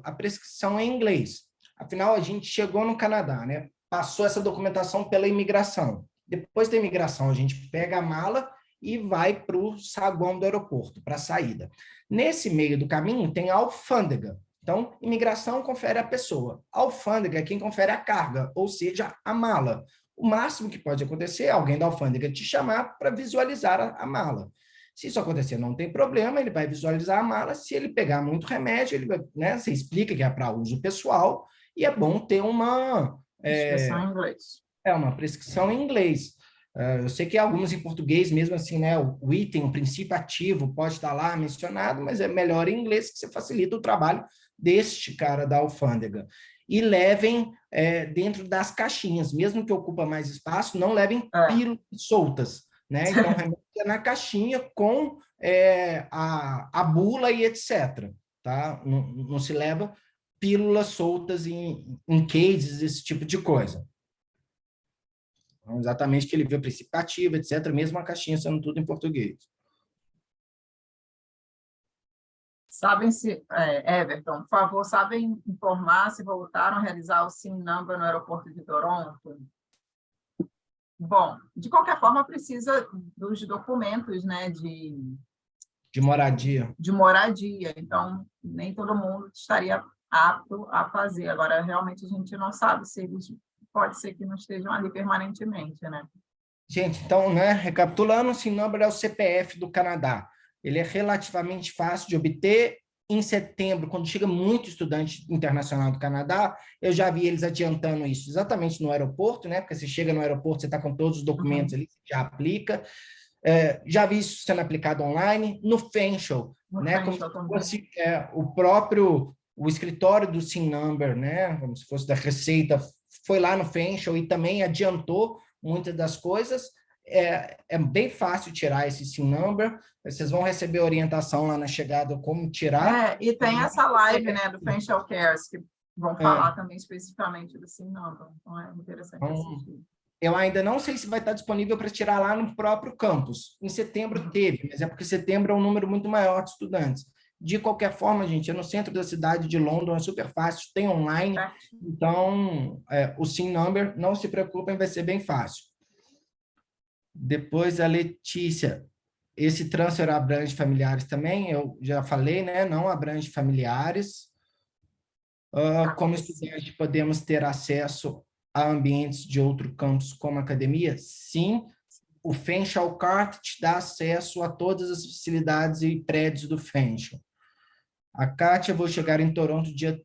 a prescrição em inglês. Afinal, a gente chegou no Canadá, né? Passou essa documentação pela imigração. Depois da imigração, a gente pega a mala e vai para o saguão do aeroporto, para a saída. Nesse meio do caminho, tem a alfândega. Então, imigração confere a pessoa. A alfândega é quem confere a carga, ou seja, a mala. O máximo que pode acontecer é alguém da alfândega te chamar para visualizar a mala. Se isso acontecer, não tem problema, ele vai visualizar a mala. Se ele pegar muito remédio, ele vai, né, você explica que é para uso pessoal e é bom ter uma prescrição em inglês. Uma prescrição em inglês. Eu sei que alguns em português, mesmo assim, né, o item, o princípio ativo pode estar lá mencionado, mas é melhor em inglês, que você facilita o trabalho deste cara da alfândega. E levem dentro das caixinhas, mesmo que ocupa mais espaço, não levem pílulas soltas, né? Então, remédio é na caixinha com a bula e etc. Tá? Não se leva pílulas soltas em cases, esse tipo de coisa. Então, exatamente que ele vê o princípio ativo, etc., mesmo a caixinha sendo tudo em português. Sabem se, Everton, por favor, sabem informar se voltaram a realizar o SIM Number no aeroporto de Toronto? Bom, de qualquer forma, precisa dos documentos, né, de moradia. De moradia, então nem todo mundo estaria apto a fazer. Agora, realmente, a gente não sabe se eles, pode ser que não estejam ali permanentemente, né? Gente, então, né, recapitulando, o SIN Number é o CPF do Canadá. Ele é relativamente fácil de obter. Em setembro, quando chega muito estudante internacional do Canadá, eu já vi eles adiantando isso exatamente no aeroporto, né? Porque você chega no aeroporto, você está com todos os documentos ali, você já aplica. Já vi isso sendo aplicado online, no Fenchel, né? Como se fosse o escritório do SIN Number, né? Como se fosse da Receita, foi lá no Fenchel e também adiantou muitas das coisas. é bem fácil tirar esse SIN number, vocês vão receber orientação lá na chegada como tirar. E tem essa live, né, do Financial Cares, que vão falar também especificamente do SIN number, então é interessante assistir. Eu ainda não sei se vai estar disponível para tirar lá no próprio campus. Em setembro teve, mas é porque setembro é um número muito maior de estudantes. De qualquer forma, gente, é no centro da cidade de London, é super fácil, tem online, então o SIN number, não se preocupem, vai ser bem fácil. Depois a Letícia, esse transfer abrange familiares também, eu já falei, né? Não abrange familiares. Como estudante, podemos ter acesso a ambientes de outro campus como academia? Sim, o Fanshawe Card te dá acesso a todas as facilidades e prédios do Fanshawe. A Kátia, vou chegar em Toronto dia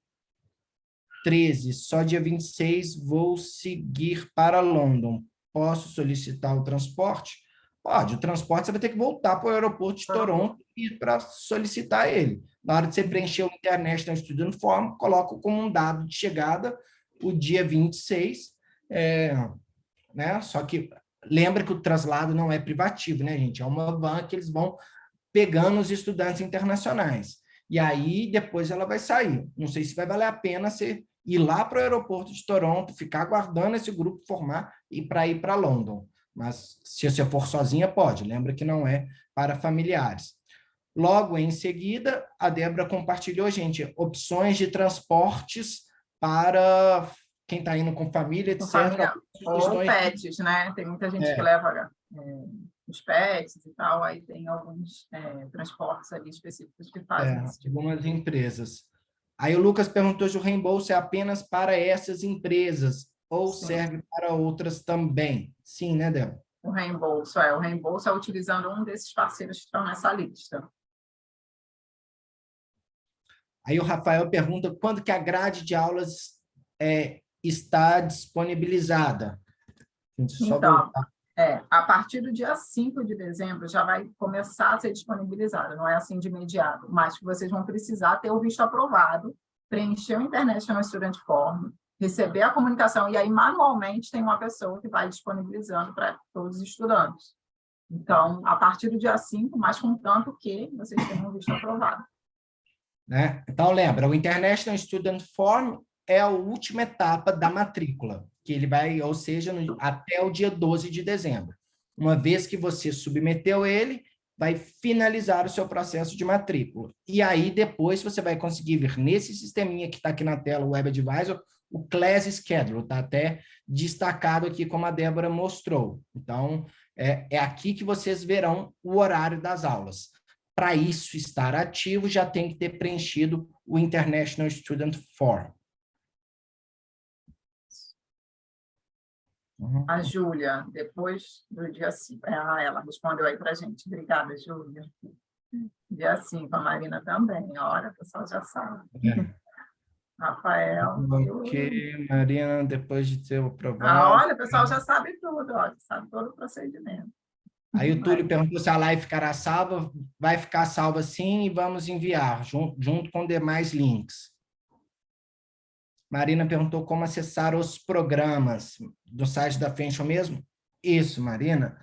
13, só dia 26 vou seguir para London. Posso solicitar o transporte? Pode, o transporte você vai ter que voltar para o aeroporto de Toronto para solicitar ele. Na hora de você preencher o International Student Form, coloca como um dado de chegada o dia 26, né? Só que lembra que o traslado não é privativo, né, gente? É uma van que eles vão pegando os estudantes internacionais. E aí, depois ela vai sair. Não sei se vai valer a pena você ir lá para o aeroporto de Toronto, ficar aguardando esse grupo formar e para ir para London. Mas, se você for sozinha, pode. Lembra que não é para familiares. Logo em seguida, a Débora compartilhou, gente, opções de transportes para quem está indo com família, etc. Família. Ou pets, né? Tem muita gente que leva os pets e tal, aí tem alguns transportes ali específicos que fazem esse tipo. Algumas empresas. Aí o Lucas perguntou se o reembolso é apenas para essas empresas ou serve para outras também. Sim, né, Débora? O reembolso é utilizando um desses parceiros que estão nessa lista. Aí o Rafael pergunta quando que a grade de aulas está disponibilizada. Então, a partir do dia 5 de dezembro já vai começar a ser disponibilizada, não é assim de imediato, mas que vocês vão precisar ter o visto aprovado, preencher o International Student Form, receber a comunicação, e aí manualmente tem uma pessoa que vai disponibilizando para todos os estudantes. Então, a partir do dia 5, mas contanto que vocês tenham o visto aprovado. Né? Então, lembra, o International Student Form é a última etapa da matrícula, que ele vai, ou seja, até o dia 12 de dezembro. Uma vez que você submeteu ele, vai finalizar o seu processo de matrícula. E aí, depois, você vai conseguir ver nesse sisteminha que está aqui na tela, o Web Advisor, o Class Schedule, está até destacado aqui, como a Débora mostrou. Então, é aqui que vocês verão o horário das aulas. Para isso estar ativo, já tem que ter preenchido o International Student Form. A Júlia, depois do dia 5. Ela respondeu aí para a gente. Obrigada, Júlia. Dia 5, a Marina também. Olha, o pessoal já sabe. Rafael. Ok, Marina, depois de ter aprovado. Olha, o pessoal já sabe tudo, já sabe todo o procedimento. Aí o Túlio perguntou se a live ficará salva. Vai ficar salva sim e vamos enviar, junto com demais links. Marina perguntou como acessar os programas do site da Fanshawe mesmo. Isso, Marina.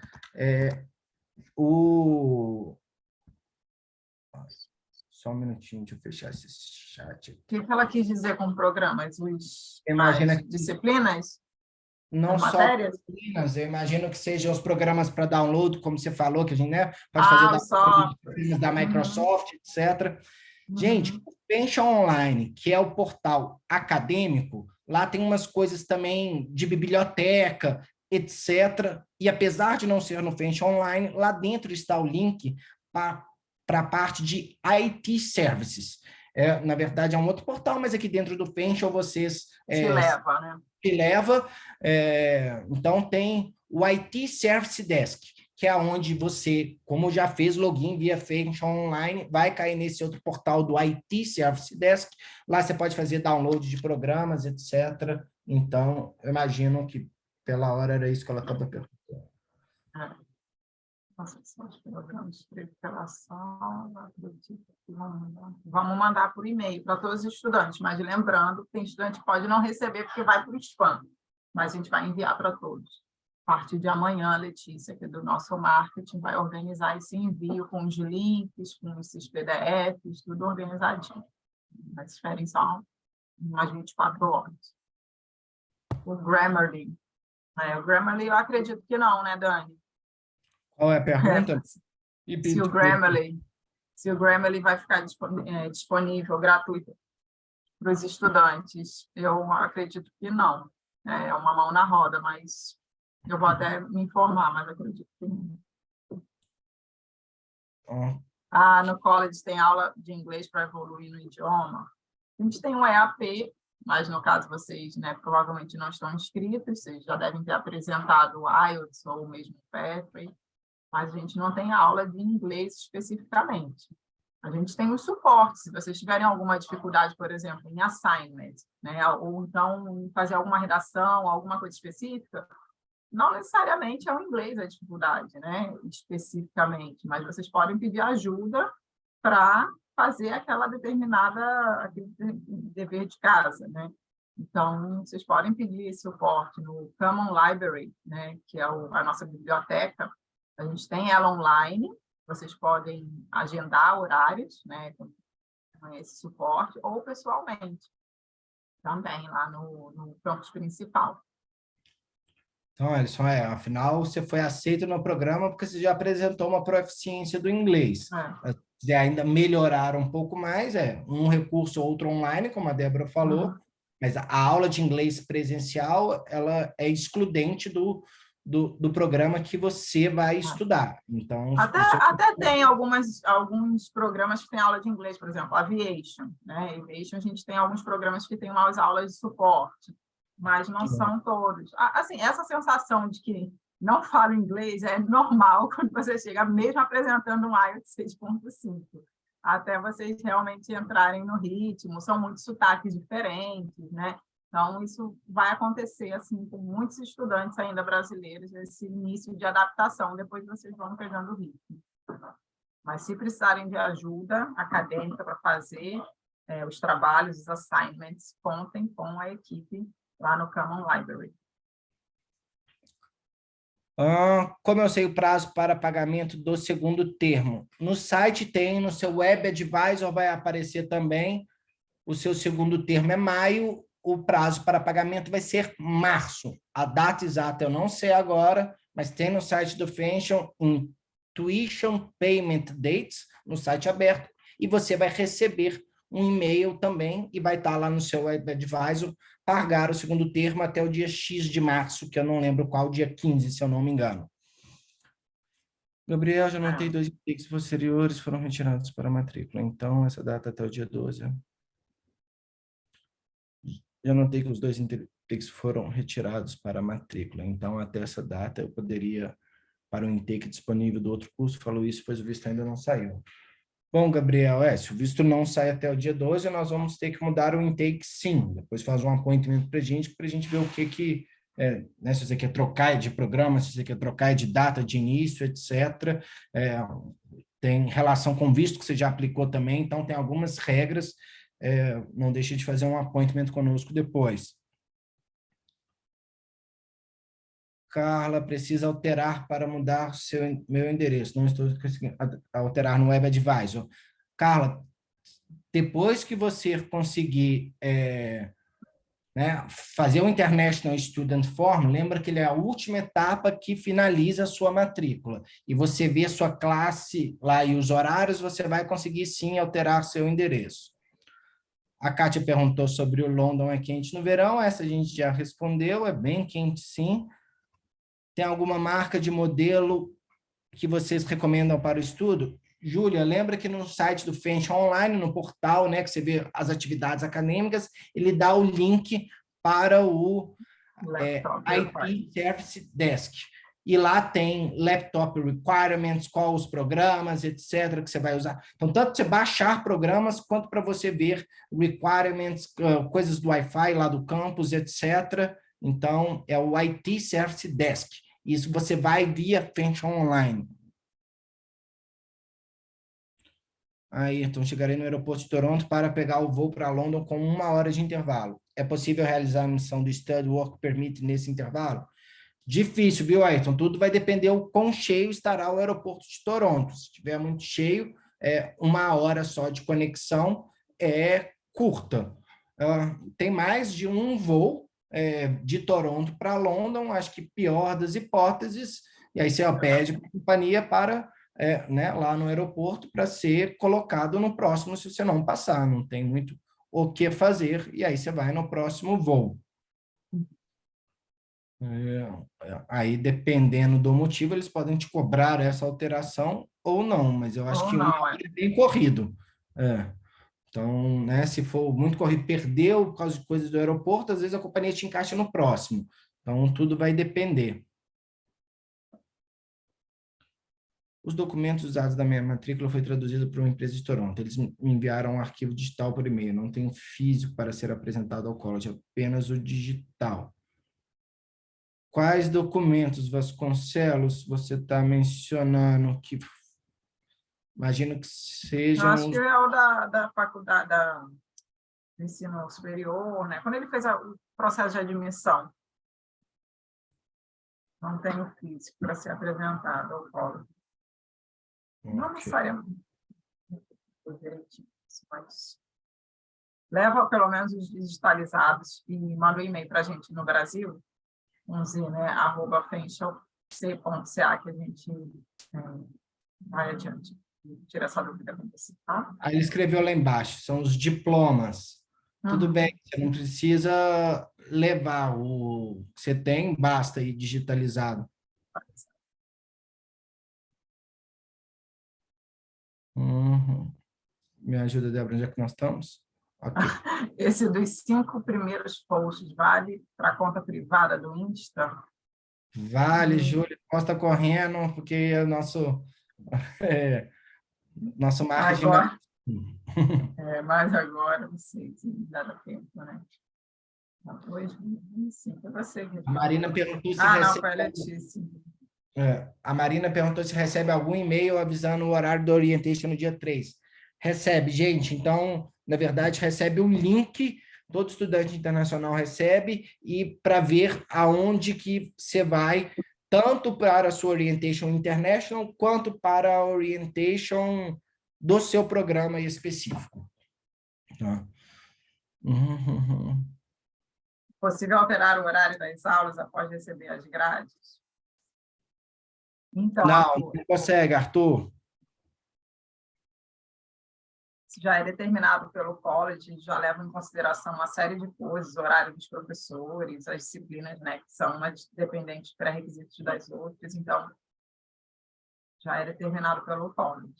Só um minutinho, deixa eu fechar esse chat aqui. O que ela quis dizer com programas? Imagina que disciplinas? Não só disciplinas, eu imagino que sejam os programas para download, como você falou, que a gente pode fazer download da Microsoft, etc. Gente, o Fanshawe Online, que é o portal acadêmico, lá tem umas coisas também de biblioteca, etc. E apesar de não ser no Fanshawe Online, lá dentro está o link para a parte de IT Services. Na verdade, é um outro portal, mas aqui dentro do Fanshawe vocês... Se leva, né? Se leva. Então, tem o IT Service Desk, que é onde você, como já fez login via Fanshawe Online, vai cair nesse outro portal do IT Service Desk. Lá você pode fazer download de programas, etc. Então, eu imagino que pela hora era isso que ela estava perguntando. Vamos mandar por e-mail para todos os estudantes, mas lembrando que tem estudante que pode não receber porque vai para o spam, mas a gente vai enviar para todos. A partir de amanhã, a Letícia, que é do nosso marketing, vai organizar esse envio com os links, com esses PDFs, tudo organizadinho. Mas esperem só umas 24 horas. O Grammarly. O Grammarly, eu acredito que não, né, Dani? Qual é a pergunta? Se o Grammarly vai ficar disponível, gratuito, para os estudantes, eu acredito que não. É uma mão na roda, mas eu vou até me informar, mas acredito que não. No college tem aula de inglês para evoluir no idioma. A gente tem um EAP, mas no caso vocês, né, provavelmente não estão inscritos, vocês já devem ter apresentado o IELTS ou mesmo o Pathway, mas a gente não tem aula de inglês especificamente. A gente tem o suporte, se vocês tiverem alguma dificuldade, por exemplo, em assignment, né, ou então em fazer alguma redação, alguma coisa específica, não necessariamente é o inglês a dificuldade, né, especificamente, mas vocês podem pedir ajuda para fazer aquele dever de casa, né? Então, vocês podem pedir esse suporte no Common Library, né, que é a nossa biblioteca. A gente tem ela online, vocês podem agendar horários, né, com esse suporte, ou pessoalmente, também lá no campus principal. Então, Alisson, afinal, você foi aceito no programa porque você já apresentou uma proficiência do inglês. Se ainda melhorar um pouco mais, um recurso ou outro online, como a Débora falou, mas a aula de inglês presencial, ela é excludente do programa que você vai estudar. Então, até tem alguns programas que têm aula de inglês, por exemplo, Aviation, né? Aviation, a gente tem alguns programas que têm umas aulas de suporte, mas não são todos. Assim, essa sensação de que não fala inglês é normal quando você chega, mesmo apresentando um IELTS 6.5, até vocês realmente entrarem no ritmo, são muitos sotaques diferentes, né? Então, isso vai acontecer assim com muitos estudantes ainda brasileiros, esse início de adaptação, depois vocês vão pegando o ritmo. Mas se precisarem de ajuda acadêmica para fazer os trabalhos, os assignments, contem com a equipe lá no Common Library. Como eu sei o prazo para pagamento do segundo termo? No site tem, no seu Web Advisor vai aparecer também, o seu segundo termo é maio, o prazo para pagamento vai ser março. A data exata eu não sei agora, mas tem no site do Fenchon um Tuition Payment Dates, no site aberto, e você vai receber um e-mail também, e vai estar lá no seu Web Advisor, pagar o segundo termo até o dia X de março, que eu não lembro qual, dia 15, se eu não me engano. Gabriel, já notei 2 intakes posteriores foram retirados para a matrícula, então essa data até o dia 12. Já notei que os 2 intakes foram retirados para a matrícula, então até essa data eu poderia, para o intake disponível do outro curso, falou isso, pois o visto ainda não saiu. Bom, Gabriel, se o visto não sai até o dia 12, nós vamos ter que mudar o intake, sim. Depois faz um appointment para a gente ver o que né, se você quer trocar de programa, se você quer trocar de data de início, etc. Tem relação com visto que você já aplicou também, então tem algumas regras, não deixe de fazer um appointment conosco depois. Carla, precisa alterar para mudar meu endereço. Não estou conseguindo alterar no Web Advisor. Carla, depois que você conseguir né, fazer o International Student Form, lembra que ele é a última etapa que finaliza a sua matrícula. E você vê a sua classe lá e os horários, você vai conseguir sim alterar seu endereço. A Kátia perguntou sobre o London é quente no verão. Essa a gente já respondeu, é bem quente sim. Tem alguma marca de modelo que vocês recomendam para o estudo? Júlia, lembra que no site do Fenchon Online, no portal, né, que você vê as atividades acadêmicas, ele dá o link para o IT Service Desk. E lá tem laptop requirements, quais os programas, etc., que você vai usar. Então, tanto para você baixar programas, quanto para você ver requirements, coisas do Wi-Fi lá do campus, etc., então, é o IT Service Desk. Isso você vai via Fenchon Online. Ayrton, chegarei no aeroporto de Toronto para pegar o voo para London com 1 hora de intervalo. É possível realizar a missão do Study Work Permit nesse intervalo? Difícil, viu, Ayrton? Tudo vai depender o quão cheio estará o aeroporto de Toronto. Se estiver muito cheio, 1 hora só de conexão é curta. Tem mais de um voo de Toronto para London, acho que pior das hipóteses, e aí você pede para a companhia para né, lá no aeroporto para ser colocado no próximo se você não passar, não tem muito o que fazer, e aí você vai no próximo voo. Aí, dependendo do motivo, eles podem te cobrar essa alteração ou não, mas eu acho Ou que uma não, hora é bem corrido. Então, né, se for muito corrido, perdeu por causa de coisas do aeroporto, às vezes a companhia te encaixa no próximo. Então, tudo vai depender. Os documentos usados da minha matrícula foi traduzido para uma empresa de Toronto. Eles me enviaram um arquivo digital por e-mail. Não tenho físico para ser apresentado ao college, apenas o digital. Quais documentos, Vasconcelos, você está mencionando que imagino que eu acho sejam que é o da faculdade, do ensino superior, né? Quando ele fez o processo de admissão, não tem o físico para ser apresentado ao college. Não necessariamente direitinho, mas leva pelo menos os digitalizados e manda um e-mail para a gente no Brasil, um Z, né, @fenchel.c.ca, que a gente vai adiante. Tira essa dúvida com você, tá? Aí ele escreveu lá embaixo, são os diplomas. Tudo Uhum. bem, você não precisa levar o que você tem, basta ir digitalizado. Uhum. Me ajuda, Débora, onde é que nós estamos? Ok. Esse dos 5 primeiros posts vale para a conta privada do Insta? Vale, Júlio, posta correndo, porque é o é, nosso marketing vai. Agora, mas agora, não sei se dá tempo, né? Hoje, sim, foi você que A falou. Marina perguntou se Não, recebe. foi a Letícia. A Marina perguntou se recebe algum e-mail avisando o horário da orientation no dia 3. Recebe, gente. Então, na verdade, recebe um link, todo estudante internacional recebe, e para ver aonde que você vai, tanto para a sua orientation international, quanto para a orientation do seu programa específico. Tá? Possível alterar o horário das aulas após receber as grades? Então, Não, Arthur, não consegue, Arthur. se já é determinado pelo college, já leva em consideração uma série de coisas, o horário dos professores, as disciplinas, né, que são dependentes pré-requisitos das outras, então, já é determinado pelo college.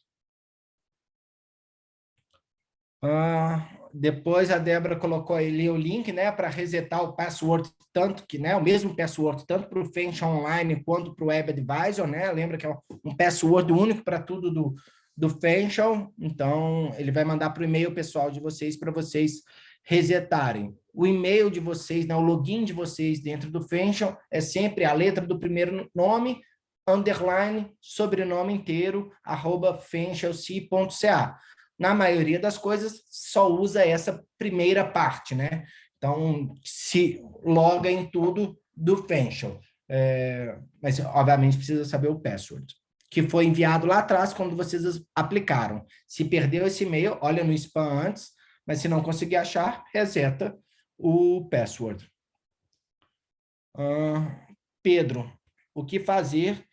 Depois a Débora colocou ali o link, né, para resetar o password, tanto que, né, o mesmo password, tanto para o Fenchel Online quanto para o Web Advisor, né? Lembra que é um password único para tudo do Fenchel, então ele vai mandar para o e-mail pessoal de vocês para vocês resetarem. O e-mail de vocês, né, o login de vocês dentro do Fenchel é sempre a letra do primeiro nome, underline, sobrenome inteiro, @fenchelc.ca. Na maioria das coisas, só usa essa primeira parte, né? Então, se loga em tudo do Fenchel. Mas, obviamente, precisa saber o password, que foi enviado lá atrás quando vocês aplicaram. Se perdeu esse e-mail, olha no spam antes, mas se não conseguir achar, reseta o password. Pedro, o que fazer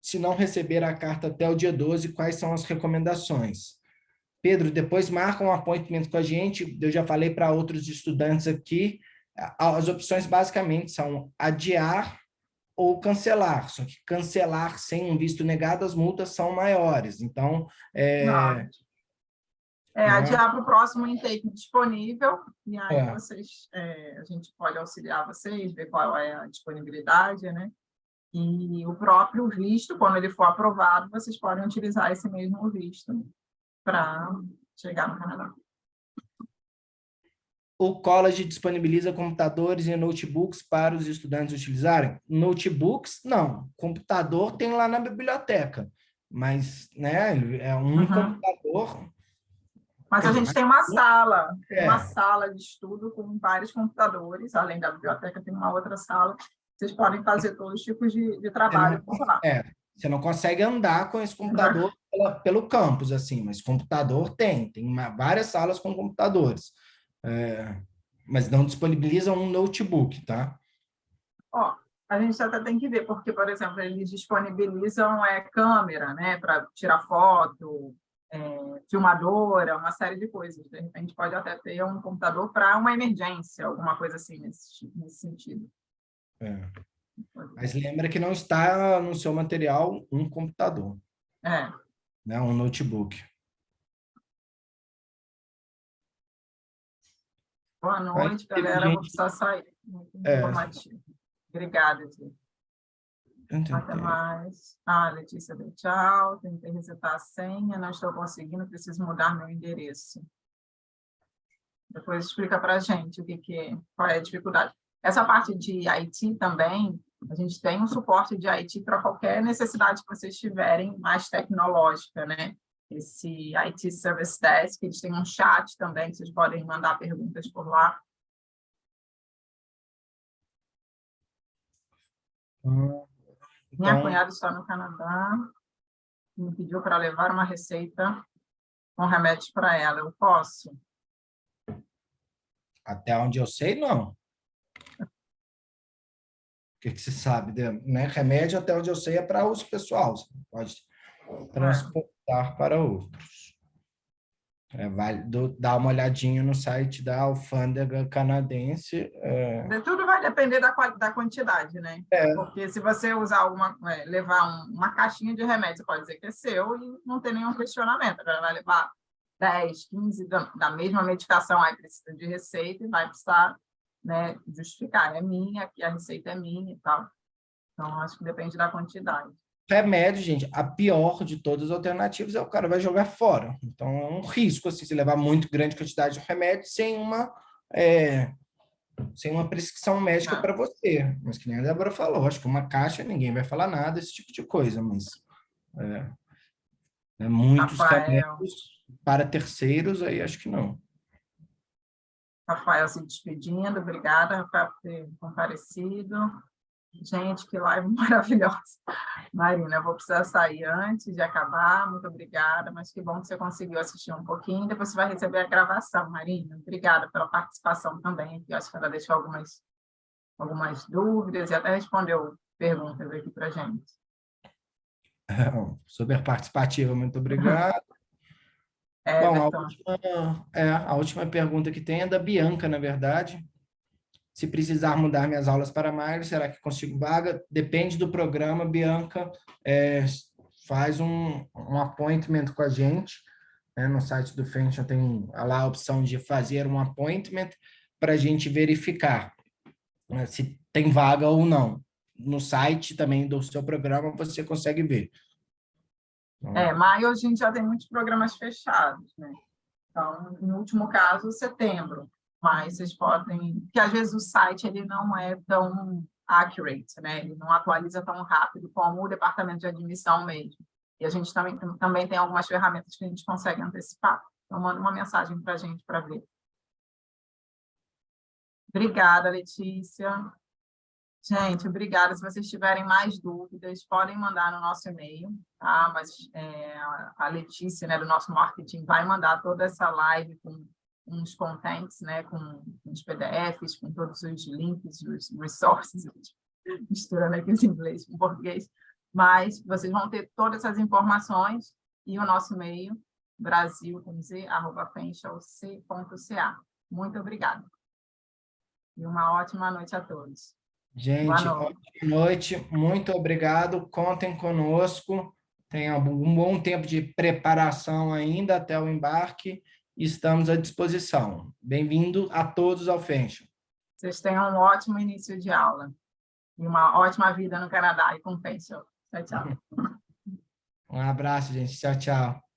se não receber a carta até o dia 12? Quais são as recomendações? Pedro, depois marca um appointment com a gente. Eu já falei para outros estudantes aqui. As opções basicamente são adiar ou cancelar. Só que cancelar sem um visto negado, as multas são maiores. Então, Não, né? adiar para o próximo intake disponível, e aí a gente pode auxiliar vocês, ver qual é a disponibilidade, né? E o próprio visto, quando ele for aprovado, vocês podem utilizar esse mesmo visto para chegar no Canadá. O college disponibiliza computadores e notebooks para os estudantes utilizarem? Notebooks, não. Computador tem lá na biblioteca, mas, né, é um computador. Mas a gente tem uma É. sala de estudo com vários computadores, além da biblioteca tem uma outra sala vocês podem fazer todos os tipos de trabalho por lá. Você não consegue andar com esse computador pelo campus, assim, mas computador tem várias salas com computadores, mas não disponibilizam um notebook, tá? Ó, a gente até tem que ver, porque, por exemplo, eles disponibilizam câmera, né, para tirar foto, filmadora, uma série de coisas. De repente, pode até ter um computador para uma emergência, alguma coisa assim nesse sentido. Mas lembra que não está no seu material um computador, né, um notebook. Boa noite, galera. Vou precisar sair. Muito informativo. Obrigada, Zé. Até mais. Letícia deu tchau. Tentei resetar a senha, não estou conseguindo, preciso mudar meu endereço. Depois explica para a gente qual é a dificuldade. Essa parte de IT também, a gente tem um suporte de IT para qualquer necessidade que vocês tiverem mais tecnológica, né? Esse IT Service Desk, eles têm um chat também, que vocês podem mandar perguntas por lá. Minha cunhada está no Canadá, me pediu para levar uma receita com remédios para ela. Eu posso? Até onde eu sei, não. O que você sabe? Né? Remédio, até onde eu sei, é para uso pessoal. Você pode transportar para outros. É válido dar uma olhadinha no site da alfândega canadense. Tudo vai depender da quantidade, né? Porque se você usar levar uma caixinha de remédio, você pode dizer que é seu e não tem nenhum questionamento. Agora vai levar 10, 15 da mesma medicação, aí precisa de receita e vai precisar, né, justificar. É minha, que a receita é minha e tal. Então, acho que depende da quantidade. Remédio, gente, a pior de todas as alternativas é o cara vai jogar fora. Então, é um risco, assim, se levar muito grande quantidade de remédio sem uma prescrição médica para você. Mas que nem a Débora falou, acho que uma caixa ninguém vai falar nada, esse tipo de coisa, mas muitos remédios para terceiros, aí acho que não. Rafael se despedindo, obrigada, Rafael, por ter comparecido. Gente, que live maravilhosa. Marina, eu vou precisar sair antes de acabar, muito obrigada, mas que bom que você conseguiu assistir um pouquinho, depois você vai receber a gravação, Marina. Obrigada pela participação também, que acho que ela deixou algumas dúvidas e até respondeu perguntas aqui para a gente. Super participativa, muito obrigado. Bom, a última pergunta que tem é da Bianca, na verdade. Se precisar mudar minhas aulas para maio, será que consigo vaga? Depende do programa, Bianca. Faz um appointment com a gente. No site do Fenchon tem lá a opção de fazer um appointment para a gente verificar se tem vaga ou não. No site também do seu programa você consegue ver. Maio a gente já tem muitos programas fechados, né? Então, no último caso, setembro. Mas vocês podem... Porque, às vezes, o site ele não é tão accurate, né? Ele não atualiza tão rápido como o departamento de admissão mesmo. E a gente também tem algumas ferramentas que a gente consegue antecipar. Então, manda uma mensagem para a gente para ver. Obrigada, Letícia. Gente, obrigada. Se vocês tiverem mais dúvidas, podem mandar no nosso e-mail, tá? Mas a Letícia, né, do nosso marketing, vai mandar toda essa live com uns contents, né, com os PDFs, com todos os links, os resources, misturando aqui os inglês com português, mas vocês vão ter todas essas informações e o nosso e-mail, brasil@fenchon.ca. Muito obrigada. E uma ótima noite a todos. Gente, boa noite, muito obrigado, contem conosco, tenham um bom tempo de preparação ainda até o embarque, estamos à disposição. Bem-vindo a todos ao Fenchon. Vocês tenham um ótimo início de aula e uma ótima vida no Canadá e com o Fenchon. Tchau, tchau. Um abraço, gente. Tchau, tchau.